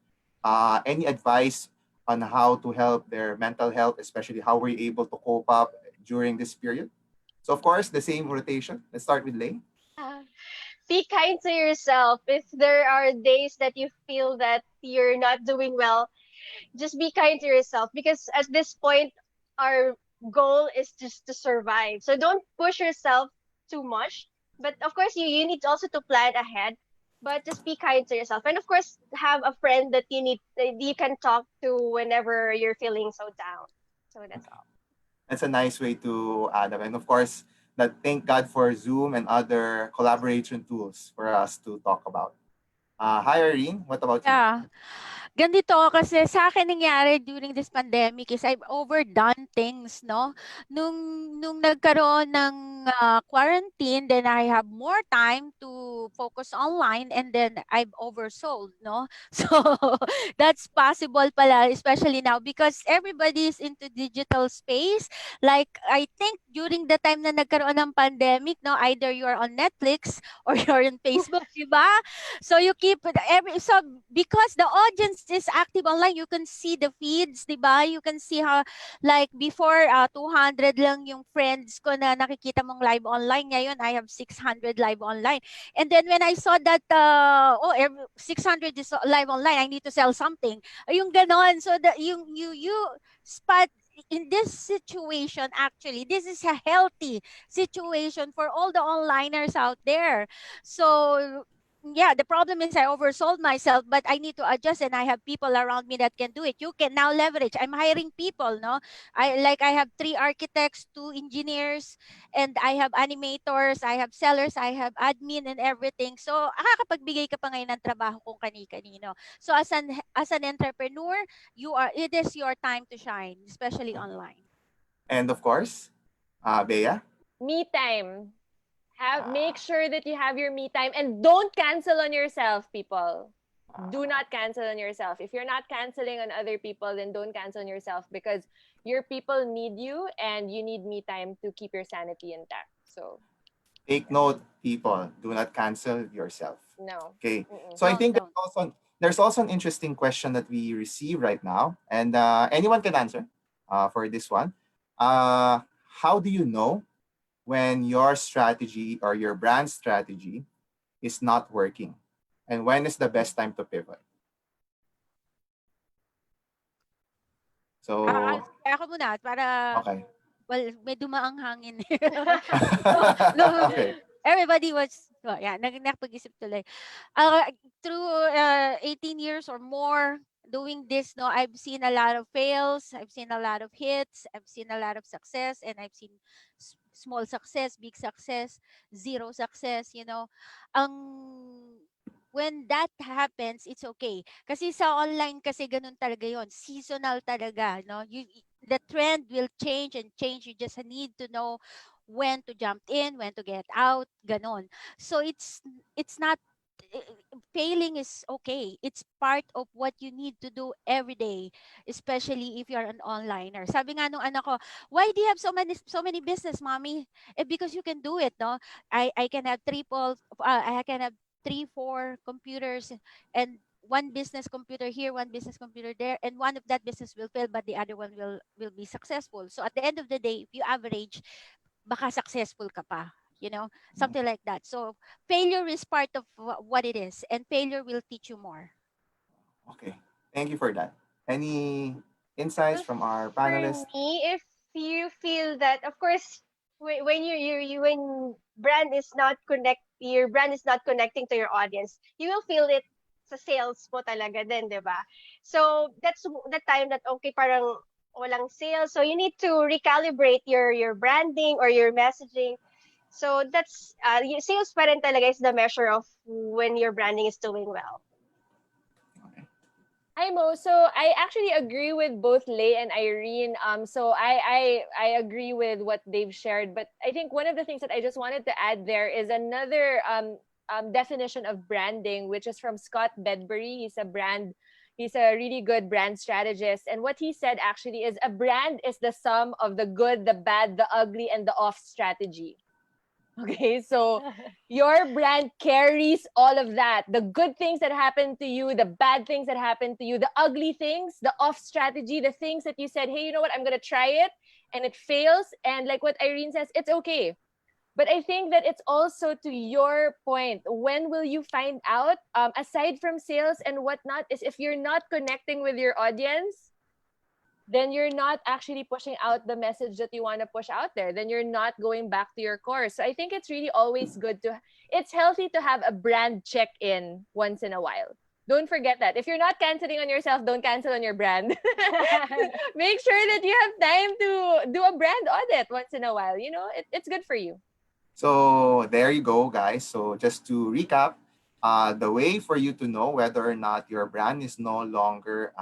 Any advice on how to help their mental health, especially how we're able to cope up during this period? So of course, the same rotation. Let's start with Lay. Ah, be kind to yourself. If there are days that you feel that you're not doing well, just be kind to yourself, because at this point, our goal is just to survive. So don't push yourself too much. But of course, you need also to plan ahead. But just be kind to yourself. And of course, have a friend that you can talk to whenever you're feeling so down. So that's all. That's a nice way to add up. And of course, that thank God for Zoom and other collaboration tools for us to talk about. Hi, Irene. What about you? Yeah. Ganito kasi sa akin nangyari during this pandemic is I've overdone things, no? Nung nagkaroon ng quarantine, then I have more time to focus online and then I've oversold, no? So that's possible pala, especially now because everybody is into digital space. Like I think during the time na nagkaroon ng pandemic, no, either you're on Netflix or you're on Facebook, di ba? So you keep so because the audience is active online, you can see the feeds, 'di ba? You can see how like before 200 lang yung friends ko na nakikita mong live online. Ngayon I have 600 live online. And then when I saw that 600 is live online, I need to sell something. Yung ganon. So that you spot in this situation, actually this is a healthy situation for all the onliners out there. So yeah, the problem is I oversold myself, but I need to adjust and I have people around me that can do it. You can now leverage. I'm hiring people, no? I have 3 architects, 2 engineers, and I have animators, I have sellers, I have admin and everything. So, nakakapagbigay ka pa ngayon ng trabaho kung kani-kanino. So, as an entrepreneur, it is your time to shine, especially online. And of course, Bea. Me time. Make Ah, sure that you have your me time and don't cancel on yourself, people. Do not cancel on yourself. If you're not canceling on other people, then don't cancel on yourself because your people need you and you need me time to keep your sanity intact. So, take note, people. Do not cancel yourself. no. Okay. Mm-mm. So I think Don't. there's also an interesting question that we receive right now, and anyone can answer for this one. How do you know when your strategy or your brand strategy is not working, and when is the best time to pivot? So Kaya ako muna para okay. may dumaang hangin. No, Okay. everybody was, yeah, nakapag-isip tuloy. Through 18 years or more doing this, no, I've seen a lot of fails, I've seen a lot of hits, I've seen a lot of success, and I've seen small success, big success, zero success, when that happens, it's okay. Kasi sa online kasi ganun talaga yon, seasonal talaga, no? The trend will change and change. You just need to know when to jump in, when to get out, ganon. So it's not failing is okay. It's part of what you need to do every day, especially if you're an onliner. Sabi nga nung anak ko, why do you have so many business, mommy? Because you can do it, no? I can have I can have 3, 4 computers and one business computer here, one business computer there, and one of that business will fail, but the other one will be successful. So at the end of the day, if you average, baka successful ka pa, something like that. So failure is part of what it is, and failure will teach you more. Okay. Thank you for that. Any insights Well, from our for panelists? me, if you feel that, of course, when when your brand is not connecting to your audience, you will feel it sa sales mo talaga din, di ba? So that's the time that okay, parang walang sales. So you need to recalibrate your branding or your messaging. So that's sales pa rin talaga is the measure of when your branding is doing well. Hi Mo. So I actually agree with both Lay and Irene. So I agree with what they've shared, but I think one of the things that I just wanted to add there is another definition of branding, which is from Scott Bedbury. He's a really good brand strategist, and what he said actually is a brand is the sum of the good, the bad, the ugly, and the off strategy. Okay, so your brand carries all of that. The good things that happen to you, the bad things that happen to you, the ugly things, the off strategy, the things that you said, hey, you know what, I'm going to try it and it fails. And like what Irene says, it's okay. But I think that it's also to your point. When will you find out? Aside from sales and whatnot, is if you're not connecting with your audience, then you're not actually pushing out the message that you want to push out there. Then you're not going back to your core. So I think it's really always good it's healthy to have a brand check in once in a while. Don't forget that. If you're not canceling on yourself, don't cancel on your brand. Make sure that you have time to do a brand audit once in a while. You know, it's good for you. So there you go, guys. So just to recap, the way for you to know whether or not your brand is no longer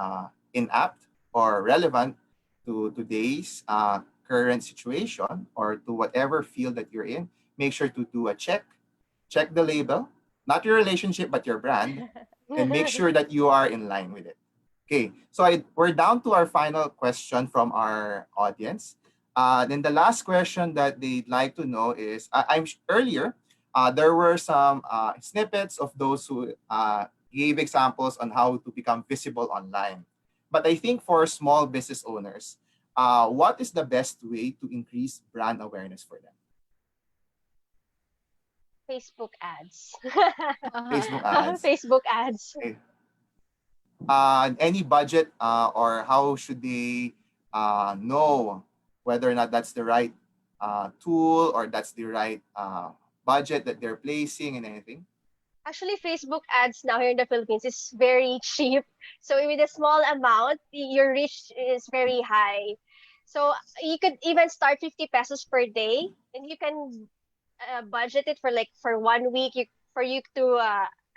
inapt or relevant to today's current situation or to whatever field that you're in, make sure to do a check. Check the label, not your relationship, but your brand, and make sure that you are in line with it. Okay, so we're down to our final question from our audience. Then the last question that they'd like to know is, earlier, there were some snippets of those who gave examples on how to become visible online. But I think for small business owners, what is the best way to increase brand awareness for them? Facebook ads. Facebook ads. Facebook ads. Okay. Any budget or how should they know whether or not that's the right tool or that's the right budget that they're placing and anything? Actually, Facebook ads now here in the Philippines is very cheap. So with a small amount, your reach is very high. So you could even start 50 pesos per day, and you can budget it for like for 1 week. For you to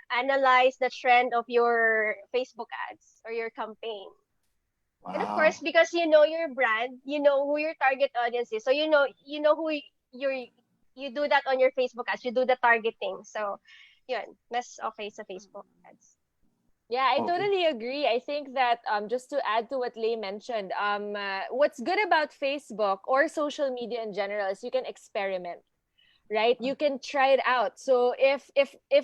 analyze the trend of your Facebook ads or your campaign. And of Wow. course, because you know your brand, you know who your target audience is. So you know who you're you do that on your Facebook ads. You do the targeting. So, yun, mas okay sa Facebook ads. Yeah, I Okay. totally agree. I think that just to add to what Lay mentioned, what's good about Facebook or social media in general is you can experiment, right? You can try it out. So if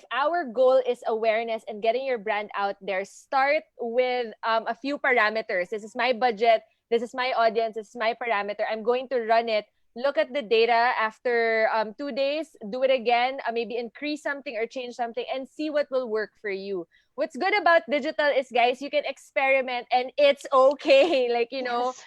our goal is awareness and getting your brand out there, start with a few parameters. This is my budget. This is my audience. This is my parameter. I'm going to run it. Look at the data after 2 days. Do it again. Maybe increase something or change something and see what will work for you. What's good about digital is, guys, you can experiment and it's okay. Like, Yes.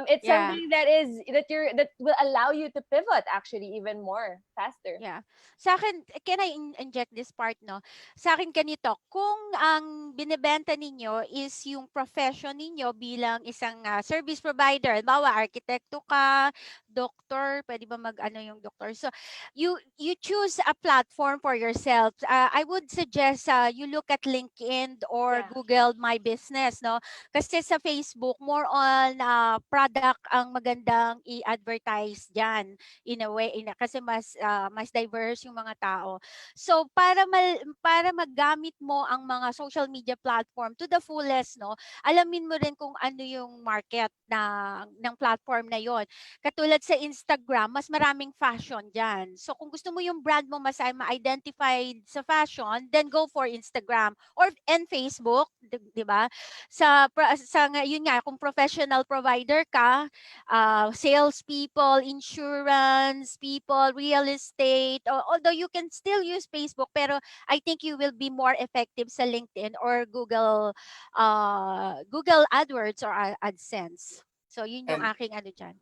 it's Yeah. something that will allow you to pivot actually even more faster. Yeah. Sa akin, can I inject this part, no? Sa akin ganito, kung ang binebenta ninyo is yung profession ninyo bilang isang service provider, halimbawa, arkitekto ka, doctor, pwede ba mag-ano yung doctor? So, you choose a platform for yourself. I would suggest you look at LinkedIn or Yeah. Google My Business, no? Kasi sa Facebook, more on product ang magandang i-advertise dyan in a way kasi mas diverse yung mga tao. So para magamit mo ang mga social media platform to the fullest, no, alamin mo rin kung ano yung market ng platform na yon. Katulad sa Instagram, mas maraming fashion diyan. So kung gusto mo yung brand mo mas ma-identified sa fashion, then go for Instagram or and Facebook, 'di ba? Yun nga, kung professional provider ka, sales people, insurance people, real estate. Although you can still use Facebook, pero I think you will be more effective sa LinkedIn or Google AdWords or AdSense. So yun yung And aking ano dyan.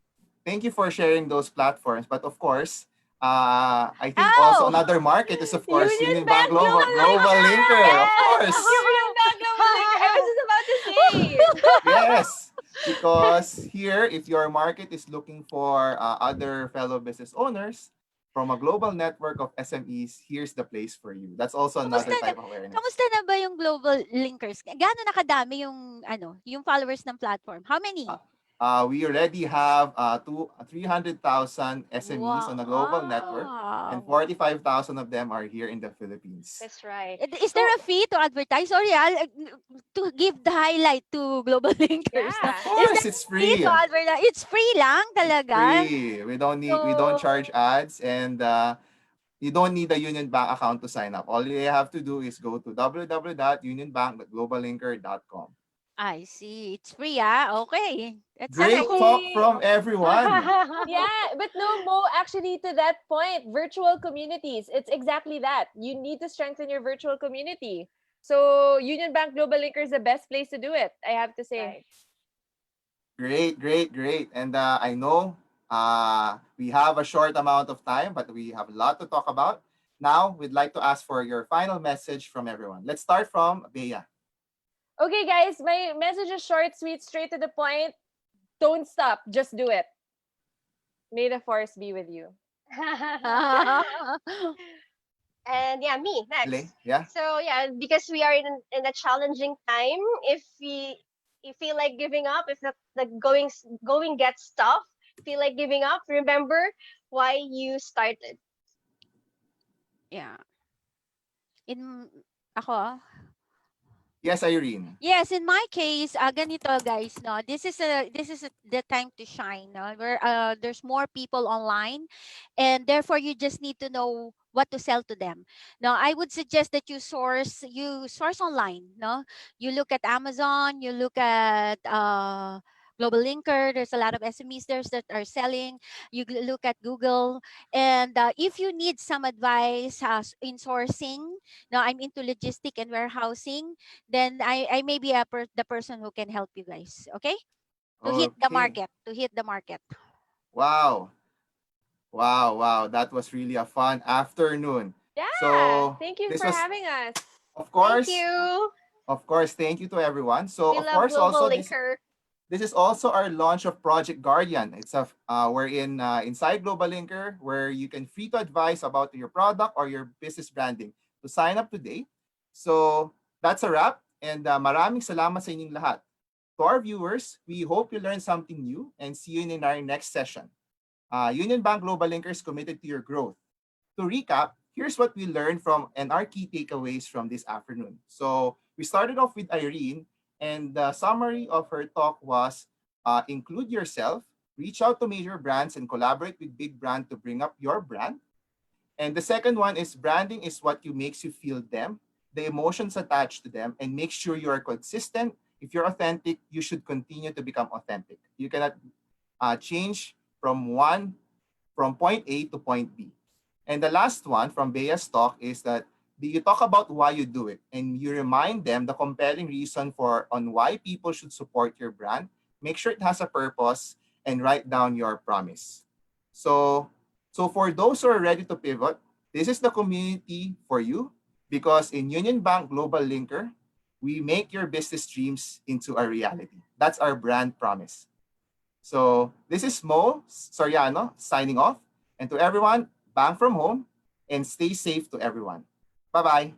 thank you for sharing those platforms. But of course, I think also Oh! another market is of course Union UnionBank Bank Global Global Linker, of Yes! course. Union Bank Global Linker. I was just about to say. Yes. Because here, if your market is looking for other fellow business owners from a global network of SMEs, here's the place for you. That's also Kamusta another na type of awareness. kamusta na ba yung global linkers? Gaano na kadami yung yung followers ng platform? How many? We already have 300,000 SMEs on a global network, and Wow. 45,000 of them are here in the Philippines. That's right. Is there a fee to advertise? Sorry, to give the highlight to Global Linkers. No? Yeah. Of Is course, there it's a fee free. to advertise? It's free lang talaga. Free. We don't So, charge ads, and you don't need a Union Bank account to sign up. All you have to do is go to www.unionbank.globallinker.com. I see. It's free, ah. Okay. That's Great nice. talk Actually, from everyone. yeah, but no, Mo, actually, to that point, virtual communities, it's exactly that. You need to strengthen your virtual community. So, Union Bank Global Linker is the best place to do it, I have to say. Right. Great. And I know we have a short amount of time, but we have a lot to talk about. Now, we'd like to ask for your final message from everyone. Let's start from Bea. Okay, guys, my message is short, sweet, straight to the point. Don't stop, just do it. May the force be with you. And yeah, me Le, next. yeah? So yeah, because we are in a challenging time, if we you feel like giving up, if the going gets tough, feel like giving up, remember why you started. Yeah. In ako, Yes, Irene. yes, in my case, ganito guys, no. The time to shine, no. Where there's more people online, and therefore you just need to know what to sell to them. Now, I would suggest that you source online, no. You look at Amazon, you look at Global Linker. There's a lot of SMEs there that are selling. Look at Google, and if you need some advice in sourcing, now I'm into logistic and warehousing, then I may be the person who can help you guys. Okay, to hit the Okay. market, to hit the market. Wow. Wow. That was really a fun afternoon. Yeah, So, thank you this for was, having us. of Thank course, you. thank you to everyone. So, We of love course, Global also this Linker. This is also our launch of Project Guardian. It's we're in inside Global Linker, where you can free to advise about your product or your business branding. To sign up today. So that's a wrap, and maraming salamat sa inyong lahat. To our viewers, we hope you learned something new and see you in our next session. Union Bank Global Linker is committed to your growth. To recap, here's what we learned from and our key takeaways from this afternoon. So we started off with Irene, and the summary of her talk was include yourself, reach out to major brands, and collaborate with big brand to bring up your brand. And the second one is branding is what you makes you feel them, the emotions attached to them, and make sure you are consistent. If you're authentic, you should continue to become authentic. You cannot change from point A to point B. And the last one from Bea's talk is that you talk about why you do it and you remind them the compelling reason for on why people should support your brand. Make sure it has a purpose and write down your promise. So, so for those who are ready to pivot, this is the community for you because in Union Bank Global Linker, we make your business dreams into a reality. That's our brand promise. So this is Mo Soriano signing off. And to everyone, bang from home and stay safe to everyone. Bye-bye.